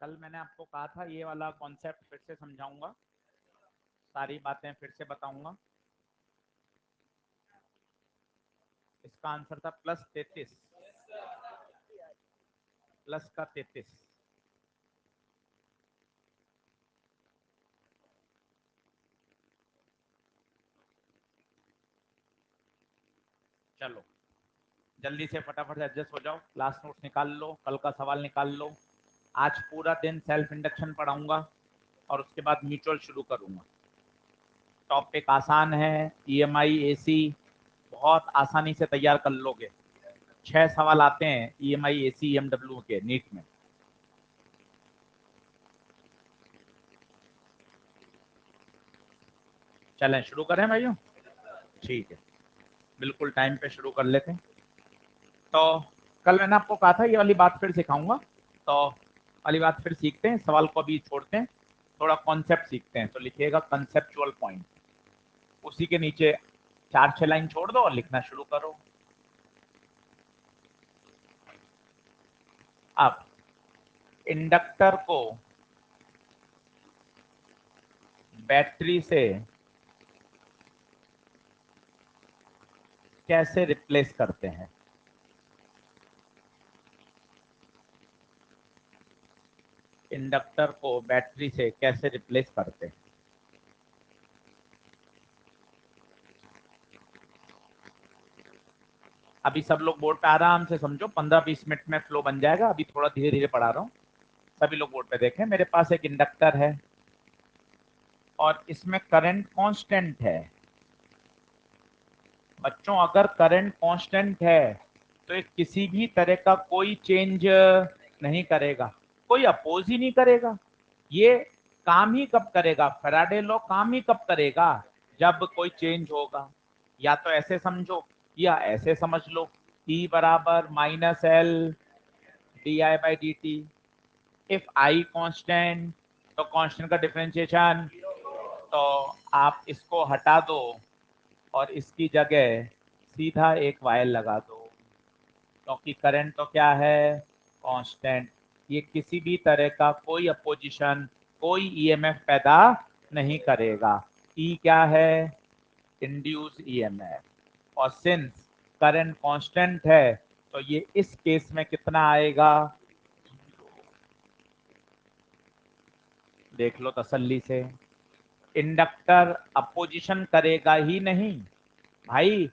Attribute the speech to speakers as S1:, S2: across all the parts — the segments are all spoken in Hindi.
S1: कल मैंने आपको कहा था ये वाला कॉन्सेप्ट फिर से समझाऊंगा, सारी बातें फिर से बताऊंगा। इसका आंसर था +33 प्लस का 33। चलो जल्दी से फटाफट से एडजस्ट हो जाओ, क्लास नोट्स निकाल लो, कल का सवाल निकाल लो। आज पूरा दिन सेल्फ इंडक्शन पढ़ाऊंगा और उसके बाद म्यूचुअल शुरू करूंगा। टॉपिक आसान है, ईएमआई एसी बहुत आसानी से तैयार कर लोगे। 6 सवाल आते हैं ईएमआई एसी ईएमडब्ल्यू के नीट में। चलें शुरू करें भाइयों, ठीक है, बिल्कुल टाइम पे शुरू कर लेते हैं। तो कल मैंने आपको कहा था ये वाली बात फिर सिखाऊंगा, तो वाली बात फिर सीखते हैं, सवाल को अभी छोड़ते हैं, थोड़ा कॉन्सेप्ट सीखते हैं। तो लिखिएगा कंसेप्चुअल पॉइंट, उसी के नीचे 4-6 लाइन छोड़ दो और लिखना शुरू करो। अब इंडक्टर को बैटरी से कैसे रिप्लेस करते हैं? इंडक्टर को बैटरी से कैसे रिप्लेस करते हैं? अभी सब लोग बोर्ड पे आराम से समझो, 15-20 मिनट में फ्लो बन जाएगा। अभी थोड़ा धीरे धीरे पढ़ा रहा हूँ, सभी लोग बोर्ड पे देखें। मेरे पास एक इंडक्टर है और इसमें करंट कांस्टेंट है। बच्चों अगर करंट कांस्टेंट है तो ये किसी भी तरह का कोई चेंज नहीं करेगा, कोई अपोज ही नहीं करेगा। ये काम ही कब करेगा, फैराडे लॉ काम ही कब करेगा, जब कोई चेंज होगा। या तो ऐसे समझो या ऐसे समझ लो, E बराबर -L di/dt। If I constant तो कांस्टेंट का डिफरेंशिएशन, तो आप इसको हटा दो और इसकी जगह सीधा एक वायर लगा दो, क्योंकि करंट तो क्या है, कांस्टेंट। ये किसी भी तरह का कोई अपोजिशन, कोई ईएमएफ पैदा नहीं करेगा। ई क्या है, इंड्यूस ईएमएफ। और सिंस करंट कांस्टेंट है तो ये इस केस में कितना आएगा, देख लो तसल्ली से। इंडक्टर अपोजिशन करेगा ही नहीं भाई।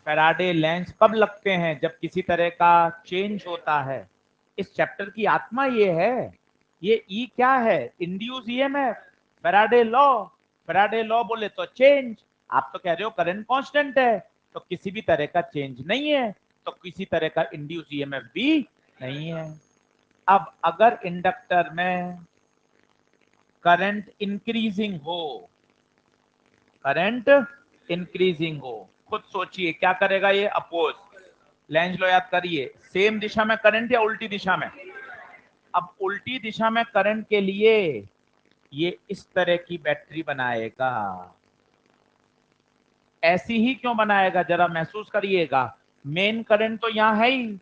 S1: फैराडे लेंस कब लगते हैं, जब किसी तरह का चेंज होता है। इस चैप्टर की आत्मा ये है। ये ई क्या है, induce EMF, Faraday law. Faraday law बोले तो चेंज, आप तो कह रहे हो करंट कांस्टेंट है तो किसी भी तरह का चेंज नहीं है, तो किसी तरह का इंड्यूस ईएमएफ भी नहीं है। अब अगर इंडक्टर में करंट इंक्रीजिंग हो, करंट इंक्रीजिंग हो, खुद सोचिए क्या करेगा ये, अपोज। लेंस लो याद करिए, सेम दिशा में करंट या उल्टी दिशा में। अब उल्टी दिशा में करंट के लिए ये इस तरह की बैटरी बनाएगा। ऐसी ही क्यों बनाएगा, जरा महसूस करिएगा। मेन करंट तो यहां है ही,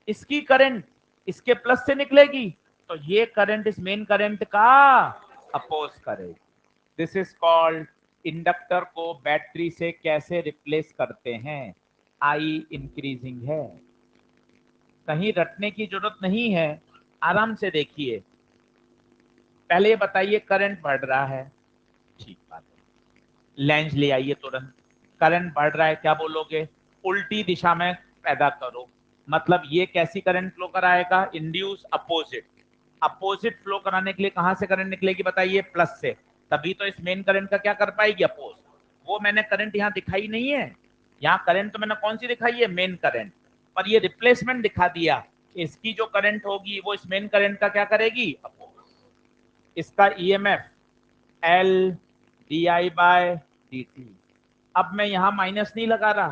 S1: इसकी करंट इसके प्लस से निकलेगी, तो ये करंट इस मेन करंट का अपोज करेगी। दिस इज कॉल्ड, इंडक्टर को बैटरी से कैसे रिप्लेस करते हैं। आई इंक्रीजिंग है, कहीं रटने की जरूरत नहीं है, आराम से देखिए। पहले ये बताइए करंट बढ़ रहा है, ठीक बात है, लेंस ले आइए तुरंत। करंट बढ़ रहा है, क्या बोलोगे, उल्टी दिशा में पैदा करो। मतलब ये कैसी करंट फ्लो कराएगा, इंड्यूस अपोजिट। अपोजिट फ्लो कराने के लिए कहां से करंट निकलेगी बताइए, प्लस से। तभी तो इस मेन करंट का क्या कर पाएगी, अपोज। वो मैंने करंट यहां दिखाई नहीं है, यहाँ करंट तो मैंने कौन सी दिखाई है, मेन करंट। पर ये रिप्लेसमेंट दिखा दिया, इसकी जो करंट होगी वो इस मेन करंट का क्या करेगी, अपोज। इसका ईएमएफ एल di/dt। अब मैं यहां माइनस नहीं लगा रहा,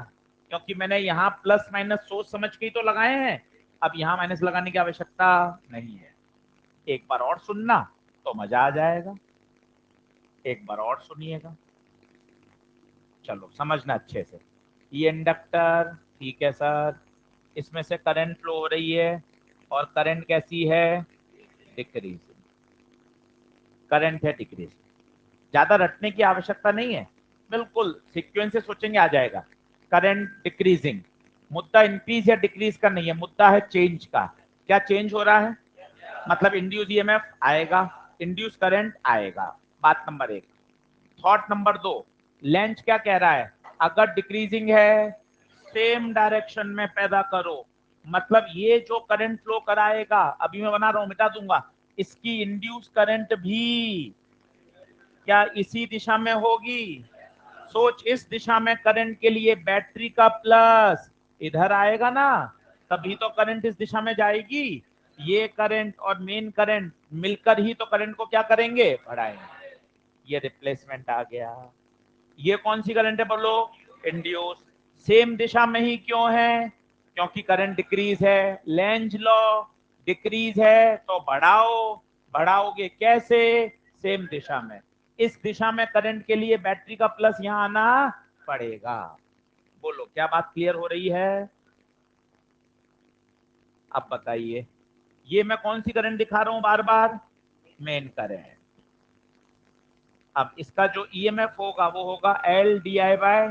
S1: क्योंकि मैंने यहां प्लस माइनस सोच समझ के ही तो लगाए हैं। अब यहां माइनस लगाने की आवश्यकता नहीं है। एक बार और सुनना तो मजा आ जाएगा, एक बार और सुनिएगा। चलो समझना अच्छे से। ये इंडक्टर, ठीक है सर, इसमें से करंट फ्लो हो रही है और करंट कैसी है, डिक्रीजिंग, करंट है डिक्रीजिंग। ज्यादा रटने की आवश्यकता नहीं है, बिल्कुल सीक्वेंस से सोचेंगे आ जाएगा। करंट डिक्रीजिंग, मुद्दा इंक्रीज या डिक्रीज का नहीं है, मुद्दा है चेंज का। क्या चेंज हो रहा है? मतलब इंड्यूस ईएमएफ आएगा, इंड्यूस करंट आएगा। बात नंबर एक। थॉट नंबर दो, लेंज क्या कह रहा है? अगर डिक्रीजिंग है सेम डायरेक्शन में पैदा करो, मतलब ये जो करंट फ्लो कराएगा, अभी मैं बना रहा हूं मिटा दूंगा, इसकी इंड्यूस करंट भी क्या इसी दिशा में होगी? सोच, इस दिशा में करंट के लिए बैटरी का प्लस इधर आएगा ना, तभी तो करंट इस दिशा में जाएगी। ये करंट और मेन करंट मिलकर ही तो करंट को क्या करेंगे? बढ़ाएंगे। ये रिप्लेसमेंट आ गया। ये कौन सी करंट है बोलो? इंड्यूस। सेम दिशा में ही क्यों है? क्योंकि करंट डिक्रीज है। लेंज लॉ, डिक्रीज है तो बढ़ाओ, बढ़ाओगे कैसे? सेम दिशा में। इस दिशा में करंट के लिए बैटरी का प्लस यहां आना पड़ेगा। बोलो क्या बात क्लियर हो रही है? अब बताइए, ये मैं कौन सी करंट दिखा रहा हूं बार बार? Main current. अब इसका जो ईएमएफ होगा वो होगा एल डी आई बाय,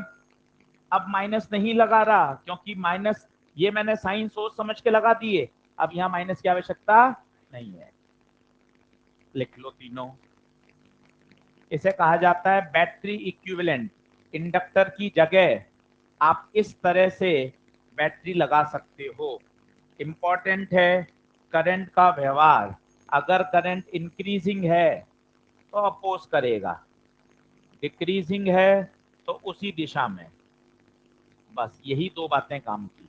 S1: अब माइनस नहीं लगा रहा क्योंकि माइनस ये मैंने साइन सोच समझ के लगा दिए, अब यहां माइनस की आवश्यकता नहीं है। लिख लो तीनों। इसे कहा जाता है बैटरी इक्विवेलेंट। इंडक्टर की जगह आप इस तरह से बैटरी लगा सकते हो। इंपॉर्टेंट है करंट का व्यवहार। अगर करंट इंक्रीजिंग है तो अपोज करेगा, डिक्रीजिंग है तो उसी दिशा में। बस यही दो बातें काम की है।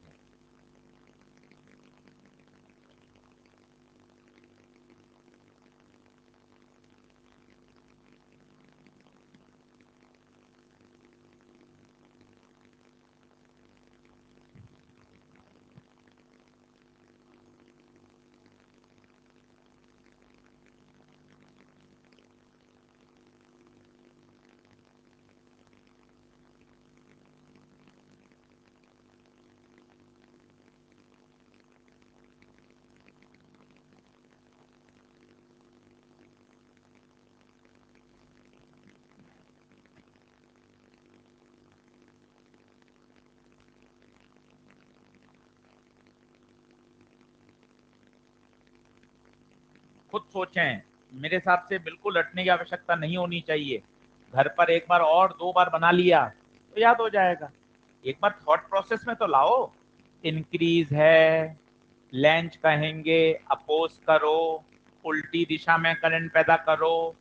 S1: खुद सोचें, मेरे हिसाब से बिल्कुल रटने की आवश्यकता नहीं होनी चाहिए। घर पर एक बार और दो बार बना लिया तो याद हो जाएगा। एक बार थॉट प्रोसेस में तो लाओ। इंक्रीज है, लेंज कहेंगे, अपोज करो, उल्टी दिशा में करंट पैदा करो,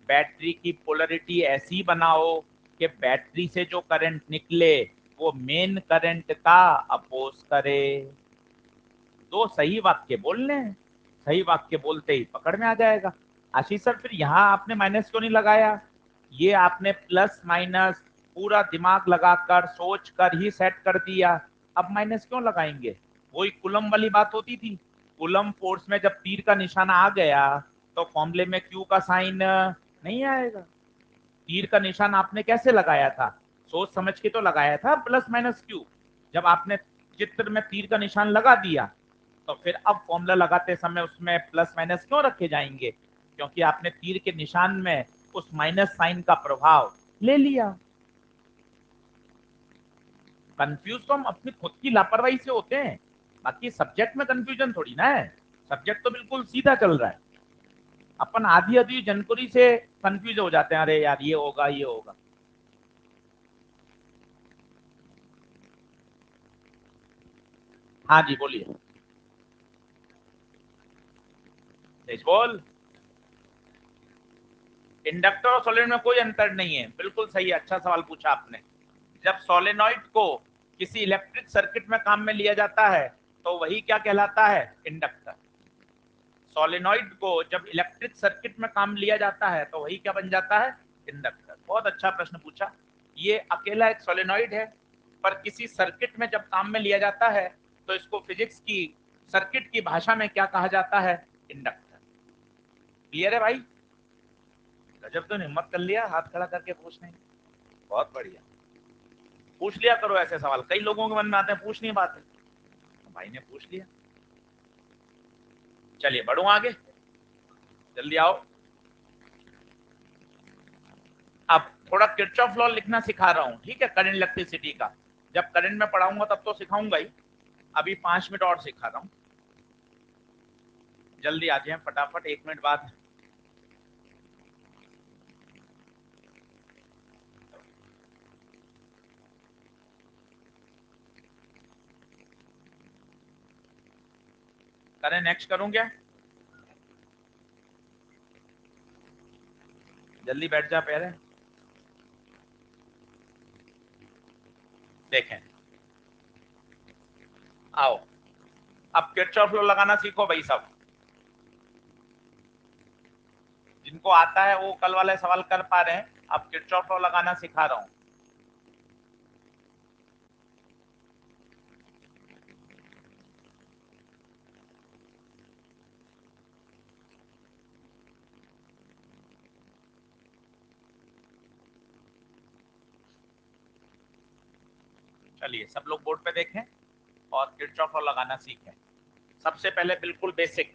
S1: बैटरी की पोलरिटी ऐसी बनाओ कि बैटरी से जो करंट निकले वो मेन करंट का अपोज करे। दो सही वाक्य बोलने हैं, सही वाक्य बोलते ही पकड़ में आ जाएगा। आशीष सर फिर यहाँ आपने माइनस क्यों नहीं लगाया? ये आपने प्लस माइनस पूरा दिमाग लगाकर सोच कर ही सेट कर दिया, अब माइनस क्यों लगाएंगे? वही कुलम वाली बात होती थी। कुलम फोर्स में जब तीर का निशाना आ गया तो फॉर्मूले में क्यू का साइन नहीं आएगा। तीर का निशान आपने कैसे लगाया था? सोच समझ के तो लगाया था, प्लस माइनस क्यू। जब आपने चित्र में तीर का निशान लगा दिया तो फिर अब फॉर्मूला लगाते समय उसमें प्लस माइनस क्यों रखे जाएंगे? क्योंकि आपने तीर के निशान में उस माइनस साइन का प्रभाव ले लिया। कंफ्यूज तो हम अपनी खुद की लापरवाही से होते हैं, बाकी सब्जेक्ट में कंफ्यूजन थोड़ी ना है। सब्जेक्ट तो बिल्कुल सीधा चल रहा है। अपन आधी आधी जनवरी से कंफ्यूज हो जाते हैं, अरे यार ये होगा ये होगा। हाँ जी बोलिए। तेज बोल। इंडक्टर और सोलेनॉइड में कोई अंतर नहीं है, बिल्कुल सही है, अच्छा सवाल पूछा आपने। जब सोलेनॉइड को किसी इलेक्ट्रिक सर्किट में काम में लिया जाता है तो वही क्या कहलाता है? इंडक्टर। सोलेनॉइड को जब इलेक्ट्रिक सर्किट में काम लिया जाता है तो वही क्या बन जाता है? इंडक्टर। बहुत अच्छा प्रश्न पूछा। ये अकेला एक सोलेनॉइड है, पर किसी सर्किट में जब काम में लिया जाता है तो इसको फिजिक्स की सर्किट की भाषा में क्या कहा जाता है? इंडक्टर। क्लियर है भाई? गजब, तो हिम्मत कर लिया हाथ खड़ा करके पूछने की। बहुत बढ़िया। पूछ लिया करो ऐसे सवाल, कई लोगों के मन में आते हैं पूछ नहीं पाते, तो भाई ने पूछ लिया। चलिए बढ़ू आगे। जल्दी आओ। अब थोड़ा किरचॉफ लॉ लिखना सिखा रहा हूं, ठीक है, करंट इलेक्ट्रिसिटी का। जब करंट में पढ़ाऊंगा तब तो सिखाऊंगा ही, अभी 5 मिनट और सिखा रहा हूं। जल्दी आ जाए फटाफट, 1 मिनट बाद। करें नेक्स्ट करूं क्या? जल्दी बैठ जा पहले। देखें, आओ अब किरचॉफ लॉ लगाना सीखो भाई सब। जिनको आता है वो कल वाले सवाल कर पा रहे हैं, अब किरचॉफ लॉ लगाना सिखा रहा हूं। चलिए सब लोग बोर्ड पे देखें और किरचॉफ लॉ लगाना सीखें। सबसे पहले बिल्कुल बेसिक,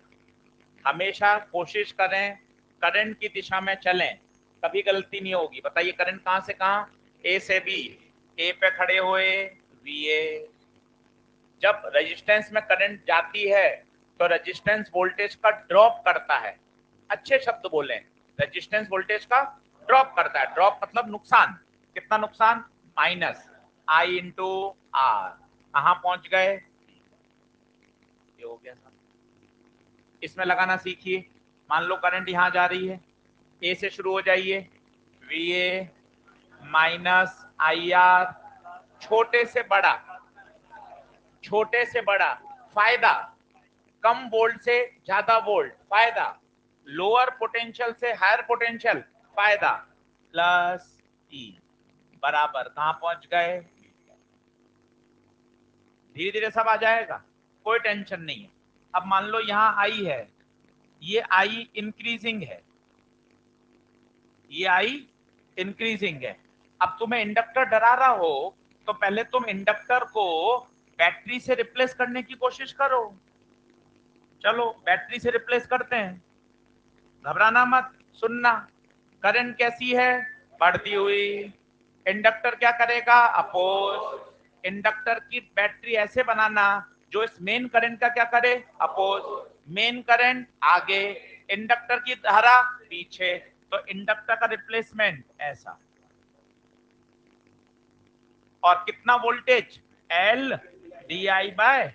S1: हमेशा कोशिश करें करंट की दिशा में चलें, कभी गलती नहीं होगी। बताइए करंट कहां से कहां? ए से बी। ए पे खड़े हुए वीए। जब रेजिस्टेंस में करंट जाती है तो रेजिस्टेंस वोल्टेज का ड्रॉप करता है। अच्छे शब्द बोलें, रेजिस्टेंस वोल्टेज का ड्रॉप करता है। ड्रॉप मतलब नुकसान। कितना नुकसान? Minus I into R. कहां पहुंच गए? ये हो गया सर। इसमें लगाना सीखिए। मान लो करंट यहां जा रही है, ए से शुरू हो जाइए, we A minus I R. छोटे से बड़ा, छोटे से बड़ा फायदा, कम वोल्ट से ज्यादा वोल्ट फायदा, लोअर पोटेंशियल से हायर पोटेंशियल फायदा, प्लस ई बराबर कहां पहुंच गए? धीरे धीरे सब आ जाएगा, कोई टेंशन नहीं है। अब मान लो यहां आई है, ये आई इंक्रीजिंग है, ये आई इंक्रीजिंग है। अब तुम्हें इंडक्टर डरा रहा हो तो पहले तुम इंडक्टर को बैटरी से रिप्लेस करने की कोशिश करो। चलो बैटरी से रिप्लेस करते हैं, घबराना मत, सुनना। करंट कैसी है? बढ़ती हुई। इंडक्टर क्या करेगा? अपोज। इंडक्टर की बैटरी ऐसे बनाना जो इस मेन करंट का क्या करे? अपोज। मेन करंट आगे, इंडक्टर की धारा पीछे, तो इंडक्टर का रिप्लेसमेंट ऐसा। और कितना voltage? L D I by.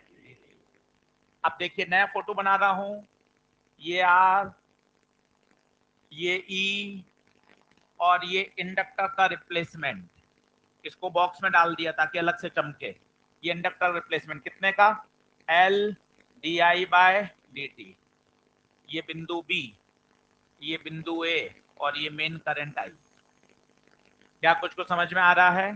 S1: अब देखिए नया फोटो बना रहा हूं, ये आर, ये ई, और ये इंडक्टर का रिप्लेसमेंट। इसको बॉक्स में डाल दिया ताकि अलग से चमके। ये इंडक्टर रिप्लेसमेंट कितने का? L D I by D t. ये बिंदु बी, ये बिंदु ए, और ये मेन करंट आई। क्या कुछ को समझ में आ रहा है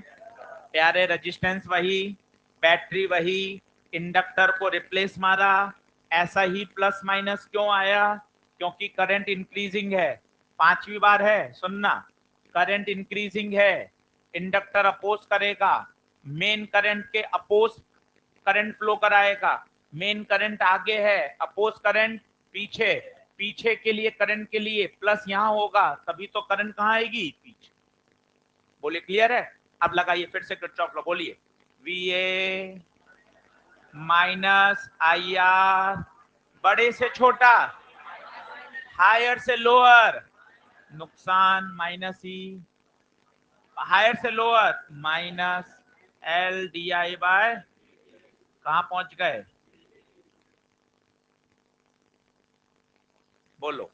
S1: प्यारे? रेजिस्टेंस वही, बैटरी वही, इंडक्टर को रिप्लेस मारा। ऐसा ही प्लस माइनस क्यों आया? क्योंकि करंट इंक्रीजिंग है। 5वीं बार है, सुनना। करंट इंक्रीजिंग है, इंडक्टर अपोज करेगा, मेन करंट के अपोज करंट फ्लो कराएगा। मेन करंट आगे है, अपोज करंट पीछे। पीछे के लिए करंट के लिए प्लस यहां होगा, तभी तो करंट कहां आएगी? पीछे। बोलिए क्लियर है? अब लगाइए फिर से किरचॉफ लॉ, बोलिए। V A minus I R, बड़े से छोटा, हायर से लोअर, नुकसान माइनस ई, हायर से lower minus L D I by. कहां पहुंच गए? बोलो,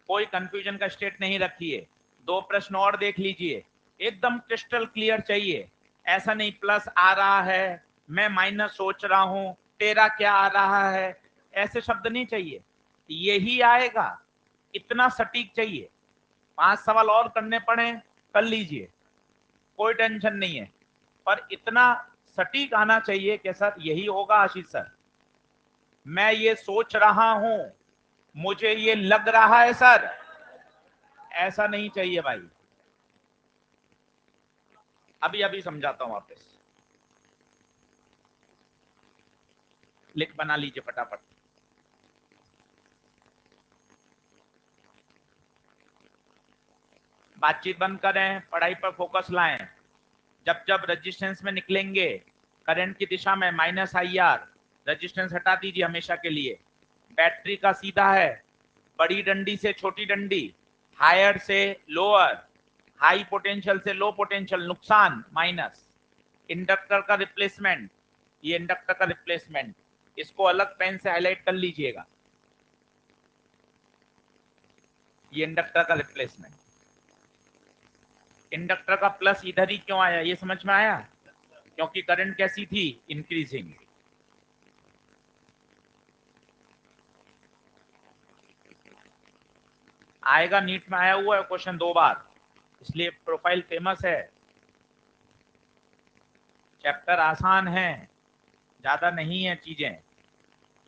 S1: कोई कंफ्यूजन का स्टेट नहीं रखिए। 2 प्रश्न और देख लीजिए, एकदम क्रिस्टल क्लियर चाहिए। ऐसा नहीं प्लस आ रहा है, मैं माइनस सोच रहा हूं, तेरा क्या आ रहा है, ऐसे शब्द नहीं चाहिए। यही आएगा, इतना सटीक चाहिए। 5 सवाल और करने पड़े कर लीजिए, कोई टेंशन नहीं है, पर इतना सटीक आना चाहिए कि सर यही होगा आशीष सर, मैं ये सोच रहा हूं, मुझे ये लग रहा है सर, ऐसा नहीं चाहिए भाई। अभी अभी समझाता हूं वापस, लिख बना लीजिए फटाफट। बातचीत बंद करें, पढ़ाई पर फोकस लाएं। जब जब रेजिस्टेंस में निकलेंगे करंट की दिशा में माइनस आई आर, रेजिस्टेंस हटा दीजिए हमेशा के लिए। बैटरी का सीधा है, बड़ी डंडी से छोटी डंडी, हायर से लोअर, हाई पोटेंशियल से लो पोटेंशियल, नुकसान माइनस। इंडक्टर का रिप्लेसमेंट, ये इंडक्टर का रिप्लेसमेंट, इसको अलग पेन से हाईलाइट कर लीजिएगा। ये इंडक्टर का रिप्लेसमेंट। इंडक्टर का प्लस इधर ही क्यों आया, ये समझ में आया? क्योंकि करंट कैसी थी, इंक्रीजिंग। आएगा, नीट में आया हुआ है क्वेश्चन 2 बार, इसलिए प्रोफाइल फेमस है। चैप्टर आसान है, ज्यादा नहीं है चीजें।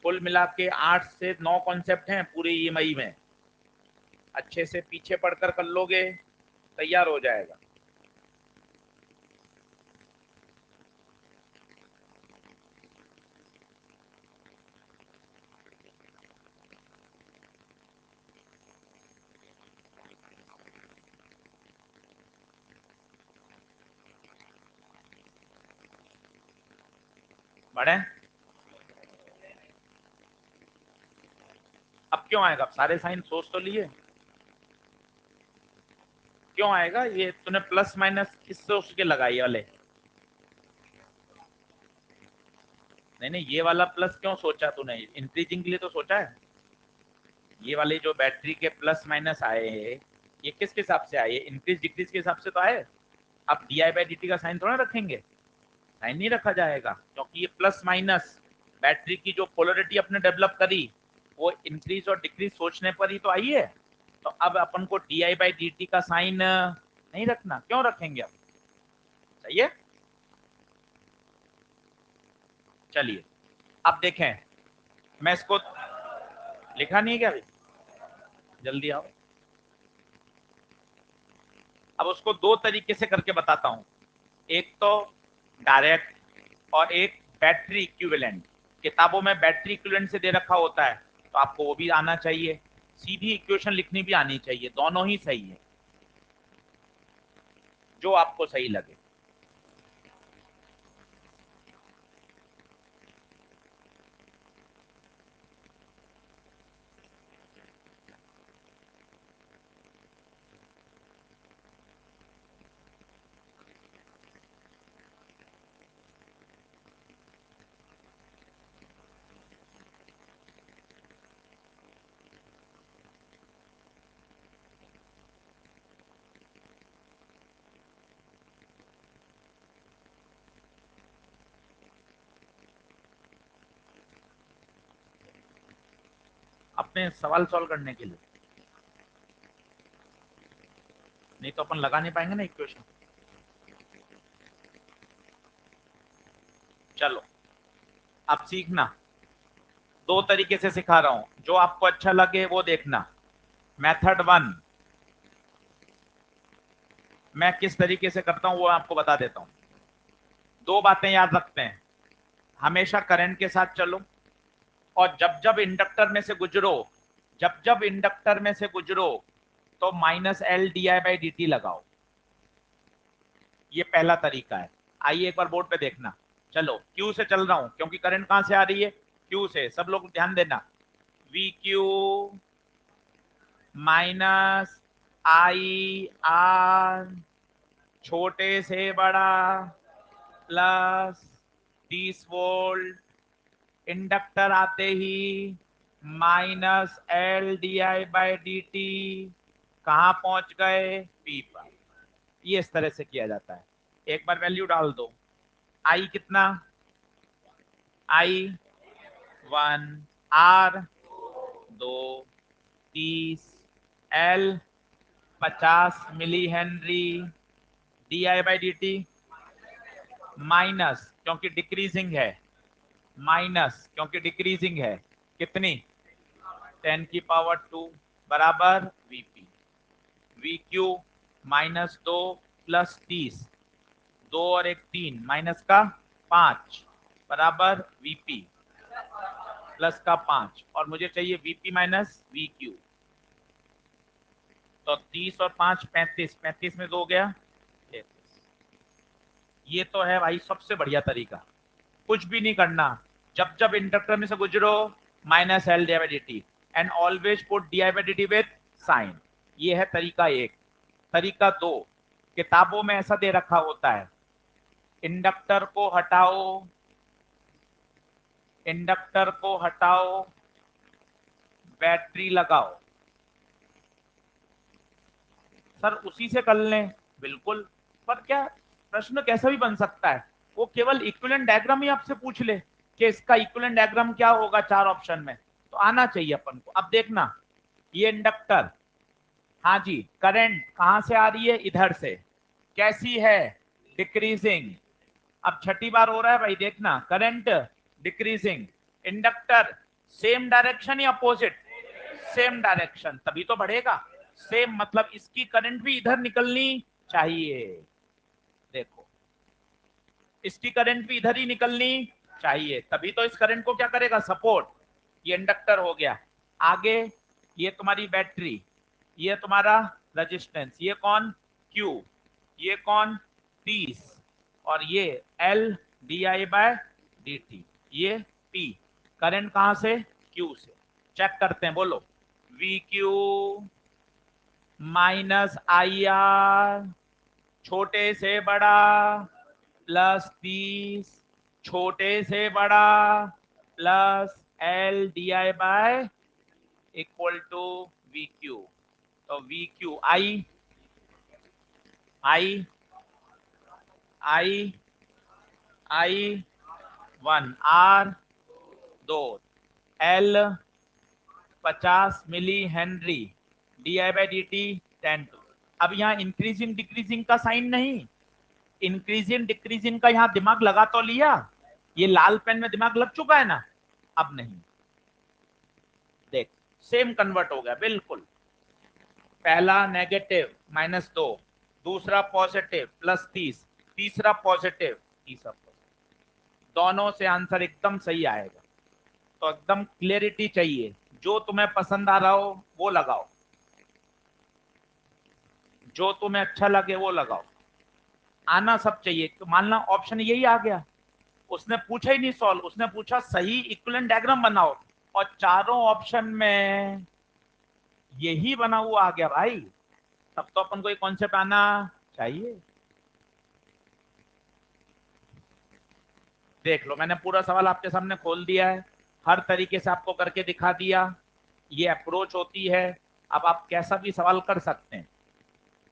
S1: कुल मिला के 8 से 9 कॉन्सेप्ट हैं पूरे ईएमआई में। अच्छे से पीछे पढ़कर कर लोगे, तैयार हो जाएगा। बढ़े? अब क्यों आएगा? सारे साइन सोच तो लिए। क्यों आएगा? ये तूने प्लस माइनस किससे उसके लगाई वाले? नहीं नहीं, ये वाला प्लस क्यों सोचा तूने? इंक्रीजिंग के लिए तो सोचा है। ये वाले जो बैटरी के प्लस माइनस आए हैं, ये किसके हिसाब से आए? इंक्रीज डिक्रीज के हिसाब से तो आए। अब D I by D T का साइन थोड़ा रखेंगे, साइन नहीं रखा जाएगा, क्योंकि ये प्लस माइनस बैटरी की जो पोलरिटी अपने डेवलप करी वो इंक्रीज और डिक्रीज सोचने पर ही तो आई है। तो अब अपन को D I by D T का साइन नहीं रखना, क्यों रखेंगे अब? सही है। चलिए अब देखें, मैं इसको लिखा नहीं है क्या अभी? जल्दी आओ। अब उसको दो तरीके से करके बताता हूं, एक तो डायरेक्ट और एक बैटरी इक्विवेलेंट। किताबों में बैटरी इक्विवेलेंट से दे रखा होता है, तो आपको वो भी आना चाहिए, सीधी इक्वेशन लिखनी भी आनी चाहिए, दोनों ही सही है, जो आपको सही लगे। अपने सवाल सॉल्व करने के लिए, नहीं तो अपन लगा नहीं पाएंगे ना इक्वेशन। चलो अब सीखना, दो तरीके से सिखा रहा हूं, जो आपको अच्छा लगे वो देखना। मेथड 1 मैं किस तरीके से करता हूं वो आपको बता देता हूं। दो बातें याद रखते हैं, हमेशा करंट के साथ चलो, और जब जब इंडक्टर में से गुजरो, जब जब इंडक्टर में से गुजरो तो minus L D I by D T लगाओ। ये पहला तरीका है। आइए एक बार बोर्ड पे देखना। चलो क्यू से चल रहा हूं, क्योंकि करंट कहां से आ रही है? क्यू से। सब लोग ध्यान देना, V Q minus I R छोटे से बड़ा प्लस 30 वोल्ट, इंडक्टर आते ही minus L D I by D T, कहां पहुंच गए? पी पर। ये इस तरह से किया जाता है। एक बार वैल्यू डाल दो, आई कितना? I 1, R 2, 30, L 50 milli henry, D I by D t minus क्योंकि डिक्रीजिंग है, माइनस क्योंकि डिक्रीजिंग है, कितनी? 10⁻² बराबर वीपी। वी क्यू -2 प्लस 30, 2 और 1 3 माइनस का 5 बराबर वीपी प्लस का 5, और मुझे चाहिए वीपी माइनस वी क्यू। तो 30 और 5 35, 35 में 2 गया 33। ये तो है भाई सबसे बढ़िया तरीका, कुछ भी नहीं करना, जब जब इंडक्टर में से गुजरो minus L D I by D t, and always put d I by D t with sign. ये है तरीका एक। तरीका दो, किताबों में ऐसा दे रखा होता है, इंडक्टर को हटाओ, इंडक्टर को हटाओ, बैटरी लगाओ। सर उसी से कर लें, बिल्कुल, पर क्या प्रश्न कैसा भी बन सकता है, वो केवल इक्विवेलेंट डायग्राम ही आपसे पूछ ले कि इसका इक्विवेलेंट डायग्राम क्या होगा 4 ऑप्शन में, तो आना चाहिए अपन को। अब देखना, ये इंडक्टर, हाँ जी, करंट कहां से आ रही है, इधर से, कैसी है, डिक्रीजिंग। अब छठी बार हो रहा है भाई, देखना, current decreasing, inductor same direction या अपोजिट, सेम डायरेक्शन, तभी तो बढ़ेगा। सेम मतलब इसकी करंट भी इधर निकलनी चाहिए, देखो इसकी करंट भी इधर ही निकलनी चाहिए, तभी तो इस करंट को क्या करेगा, सपोर्ट। ये इंडक्टर हो गया। आगे ये तुम्हारी बैटरी, ये तुम्हारा रेजिस्टेंस, ये कौन, Q, ये कौन, 30, और ये L d I by D t, ये P। करंट कहां से, Q से। चेक करते हैं, बोलो, VQ माइनस IR छोटे से बड़ा प्लस 30 छोटे से बड़ा plus L D I by equal to V Q. तो V Q I I I I 1 R 2 L 50 milli henry D I by D T 10 two. अब यहाँ इंक्रीजिंग डिक्रीजिंग का साइन नहीं, इंक्रीजिंग डिक्रीजिंग का यहाँ दिमाग लगा तो लिया, ये लाल पेन में दिमाग लग चुका है ना, अब नहीं, देख सेम कन्वर्ट हो गया बिल्कुल। पहला नेगेटिव -2, दूसरा पॉजिटिव +30, तीसरा पॉजिटिव, तीसरा पॉजिटिव, दोनों से आंसर एकदम सही आएगा। तो एकदम क्लियरिटी चाहिए, जो तुम्हें पसंद आ रहा हो वो लगाओ, जो तुम्हें अच्छा लगे वो लगाओ, आना सब चाहिए। तो मानना ऑप्शन यही आ गया, उसने पूछा ही नहीं सॉल्व, उसने पूछा सही इक्विवेलेंट डायग्राम बनाओ, और चारों ऑप्शन में यही बना हुआ आ गया भाई, तब तो अपन को ये कॉन्सेप्ट आना चाहिए। देख लो, मैंने पूरा सवाल आपके सामने खोल दिया है, हर तरीके से आपको करके दिखा दिया, ये अप्रोच होती है। अब आप कैसा भी सवाल कर सकते हैं,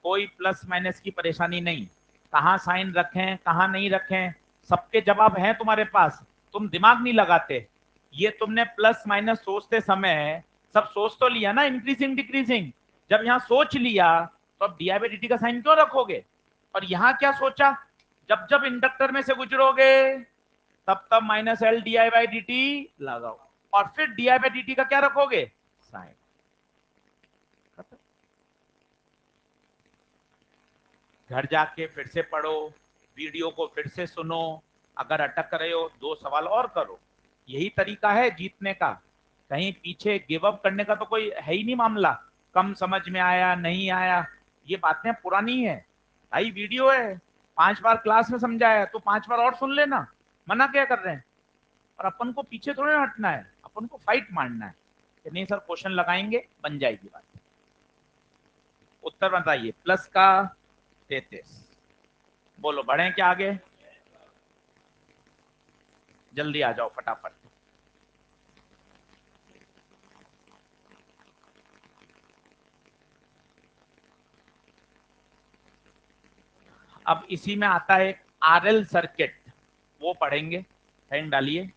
S1: कोई प्लस माइनस की परेशानी नहीं, कहाँ साइन रखें कहाँ नहीं रखें, सबके जवाब हैं तुम्हारे पास, तुम दिमाग नहीं लगाते। ये तुमने प्लस माइनस सोचते समय सब सोच तो लिया ना, इंक्रीजिंग डिक्रीजिंग, जब यहाँ सोच लिया तो अब D I by D T का साइन क्यों रखोगे। और यहाँ क्या सोचा, जब जब इंडक्टर में से गुजरोगे तब तब minus L D I by D T लगाओ, और फिर D I by D T का क्या रखोगे, साइन। घर जाके फिर से पढ़ो, वीडियो को फिर से सुनो, अगर अटक रहे हो 2 सवाल और करो, यही तरीका है जीतने का। कहीं पीछे गिव अप करने का तो कोई है ही नहीं मामला, कम समझ में आया नहीं आया, ये बातें पुरानी है भाई। वीडियो है, 5 बार क्लास में समझाया तो 5 बार और सुन लेना, मना क्या कर रहे हैं। और अपन को पीछे थोड़ी ना हटना है, अपन को फाइट मारना है कि नहीं सर क्वेश्चन लगाएंगे बन जाएगी बात। उत्तर बताइए, प्लस का 33, बोलो बढ़े क्या आगे, जल्दी आ जाओ फटाफट। अब इसी में आता है आरएल सर्किट, वो पढ़ेंगे, हेडिंग डालिए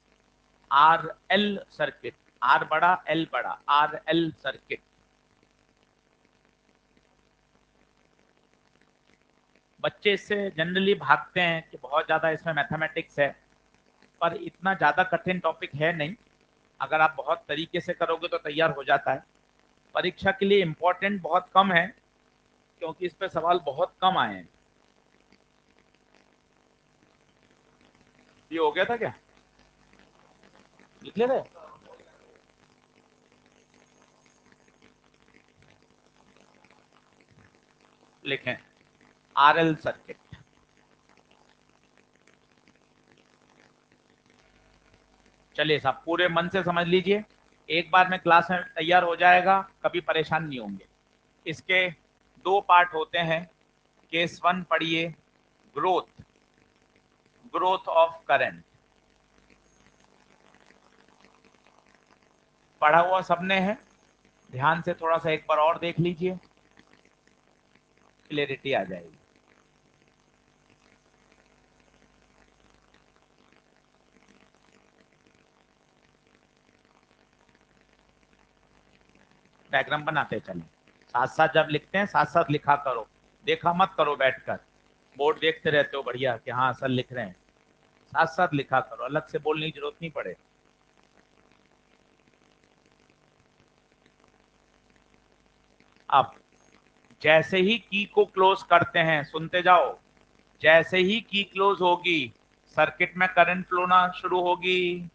S1: आरएल सर्किट, आर बड़ा एल बड़ा, आरएल सर्किट। बच्चे इससे जनरली भागते हैं कि बहुत ज्यादा इसमें मैथमेटिक्स है, पर इतना ज्यादा कठिन टॉपिक है नहीं, अगर आप बहुत तरीके से करोगे तो तैयार हो जाता है। परीक्षा के लिए इंपॉर्टेंट बहुत कम है, क्योंकि इस पे सवाल बहुत कम आए हैं। ये हो गया था क्या, लिख लेते, लिखें आरएल सर्किट। चलिए साहब पूरे मन से समझ लीजिए, एक बार में क्लास में तैयार हो जाएगा, कभी परेशान नहीं होंगे। इसके दो पार्ट होते हैं। केस 1 पढ़िए, ग्रोथ, ग्रोथ ऑफ करंट। पढ़ा हुआ सबने है? ध्यान से थोड़ा सा एक बार और देख लीजिए, क्लियरिटी आ जाएगी। डायग्राम बनाते चलें, साथ साथ जब लिखते हैं साथ साथ लिखा करो, देखा मत करो बैठकर। बोर्ड देखते रहते हो बढ़िया कि हाँ सर लिख रहे हैं, साथ साथ लिखा करो, अलग से बोलने की जरूरत नहीं पड़े। अब जैसे ही की को क्लोज करते हैं, सुनते जाओ, जैसे ही की क्लोज होगी सर्किट में करंट फ्लो ना शुरू होगी।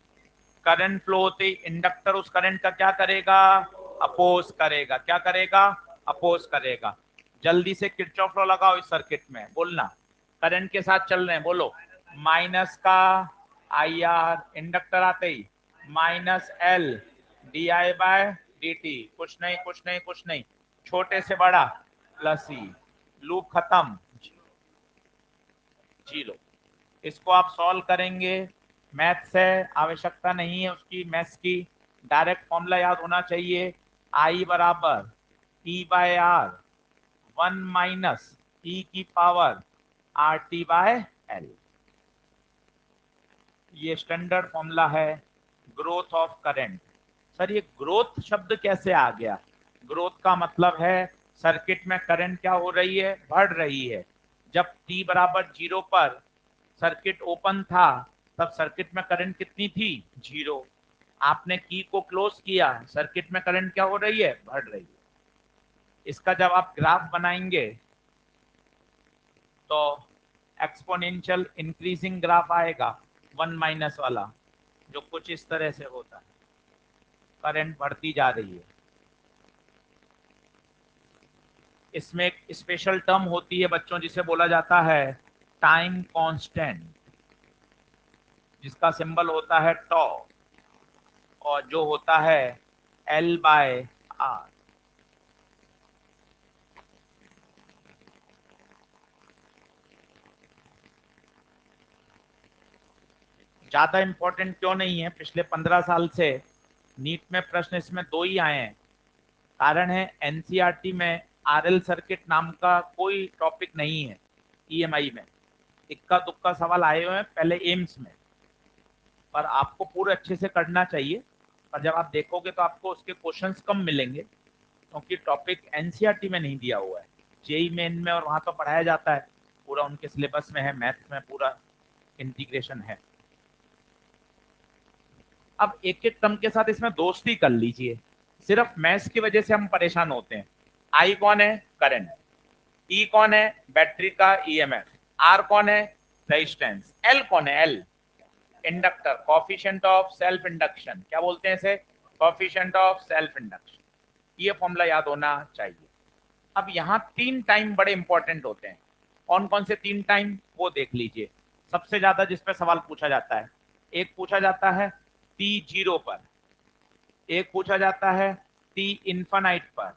S1: करंट फ्लो होते ही इंडक्टर उस करंट का क्या करेगा? अपोज करेगा। क्या करेगा? अपोज करेगा। जल्दी से किरचॉफ लॉ लगाओ इस सर्किट में, बोलना करंट के साथ चल रहे हैं, बोलो माइनस का आई आर, इंडक्टर आते ही minus L D I by D T, कुछ नहीं कुछ नहीं कुछ नहीं, छोटे से बड़ा प्लस ई, लूप खत्म, जीरो। इसको आप सॉल्व करेंगे, मैथ से आवश्यकता नहीं है उसकी, मैथ्स की डायरेक्ट फॉर्मूला याद होना चाहिए। आई बराबर ई बाय आर, 1 माइनस ई की power R T by L, ये स्टैंडर्ड फॉर्मूला है ग्रोथ ऑफ करंट। सर ये ग्रोथ शब्द कैसे आ गया? ग्रोथ का मतलब है सर्किट में करंट क्या हो रही है? बढ़ रही है। जब t बराबर 0 पर सर्किट ओपन था तब सर्किट में करंट कितनी थी? 0। आपने की को क्लोज किया, सर्किट में करंट क्या हो रही है? बढ़ रही है। इसका जब आप ग्राफ बनाएंगे तो एक्सपोनेंशियल इंक्रीजिंग ग्राफ आएगा, 1 माइनस वाला, जो कुछ इस तरह से होता है, करंट बढ़ती जा रही है। इसमें एक स्पेशल टर्म होती है बच्चों, जिसे बोला जाता है टाइम कांस्टेंट, जिसका सिंबल होता है टॉ, और जो होता है एल बाय आर। ज्यादा इंपॉर्टेंट क्यों नहीं है, पिछले 15 साल से नीट में प्रश्न इसमें 2 ही आए हैं। कारण है एनसीईआरटी में आरएल सर्किट नाम का कोई टॉपिक नहीं है। ईएमआई में इक्का दुक्का सवाल आए हुए हैं पहले एम्स में, पर आपको पूरे अच्छे से करना चाहिए। पर जब आप देखोगे तो आपको उसके क्वेश्चंस कम मिलेंगे, क्योंकि टॉपिक एनसीईआरटी में नहीं दिया हुआ है, जेई मेन में, और वहां तो पढ़ाया जाता है, पूरा उनके सिलेबस में है, मैथ्स में पूरा इंटीग्रेशन है। अब एक एक टर्म के साथ इसमें दोस्ती कर लीजिए, सिर्फ मैथ्स की वजह से हम परेशान होते हैं। आई कौन है? करंट। ई कौन है? बैटरी का ईएमएफ। आर कौन है? रेजिस्टेंस। एल कौन है? L inductor, coefficient of self induction, क्या बोलते हैं इसे? Coefficient of self induction. ये फॉर्मूला याद होना चाहिए। अब यहाँ 3 टाइम बड़े इंपॉर्टेंट होते हैं। कौन कौन से 3 टाइम, वो देख लीजिए। सबसे ज्यादा जिस पे सवाल पूछा जाता है, एक पूछा जाता है t0 पर, एक पूछा जाता है t इन्फानाइट पर,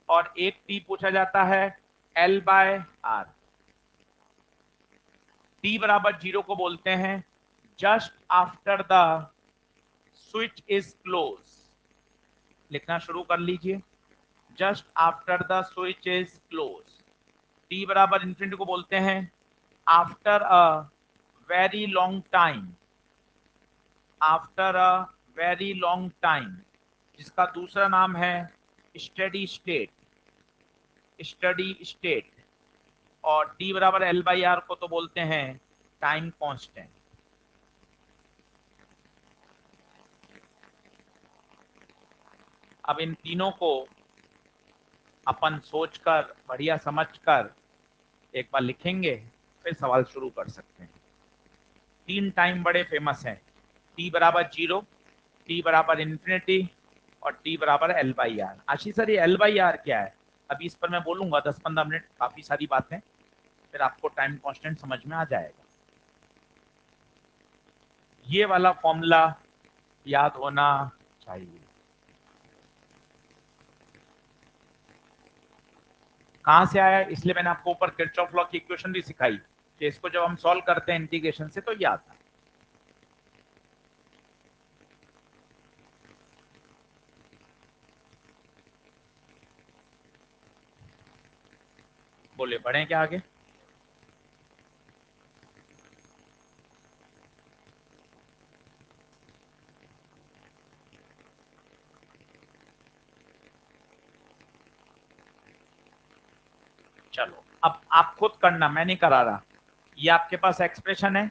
S1: और एक t पूछा जाता है L बाय आर। t बराबर 0 को बोलते हैं just after the switch is close. लिखना शुरू कर लीजिए, just after the switch is close. t बराबर इन्फिनिटी को बोलते हैं after a very long time, after a very long time, जिसका दूसरा नाम है स्टडी स्टेट, स्टडी स्टेट। और t बराबर एल बाई आर को तो बोलते हैं टाइम कांस्टेंट। अब इन तीनों को अपन सोचकर, बढ़िया समझकर एक बार लिखेंगे, फिर सवाल शुरू कर सकते हैं। 3 टाइम बड़े फेमस हैं, t बराबर 0, t बराबर इन्फिनिटी, और t बराबर L by R. Ashish sir ये एल बाई आर क्या है? अभी इस पर मैं बोलूंगा 10-15 मिनट, काफी सारी बातें, फिर आपको टाइम कांस्टेंट समझ में आ जाएगा। ये वाला फॉर्मूला याद होना चाहिए। कहां से आया, इसलिए मैंने आपको ऊपर किरचॉफ लॉ की इक्वेशन भी सिखाई कि इसको जब हम सॉल्व करते हैं इंटीग्रेशन से तो ये आता है। बोले बढ़े क्या आगे? चलो अब आप खुद करना, मैं नहीं करा रहा। ये आपके पास एक्सप्रेशन है,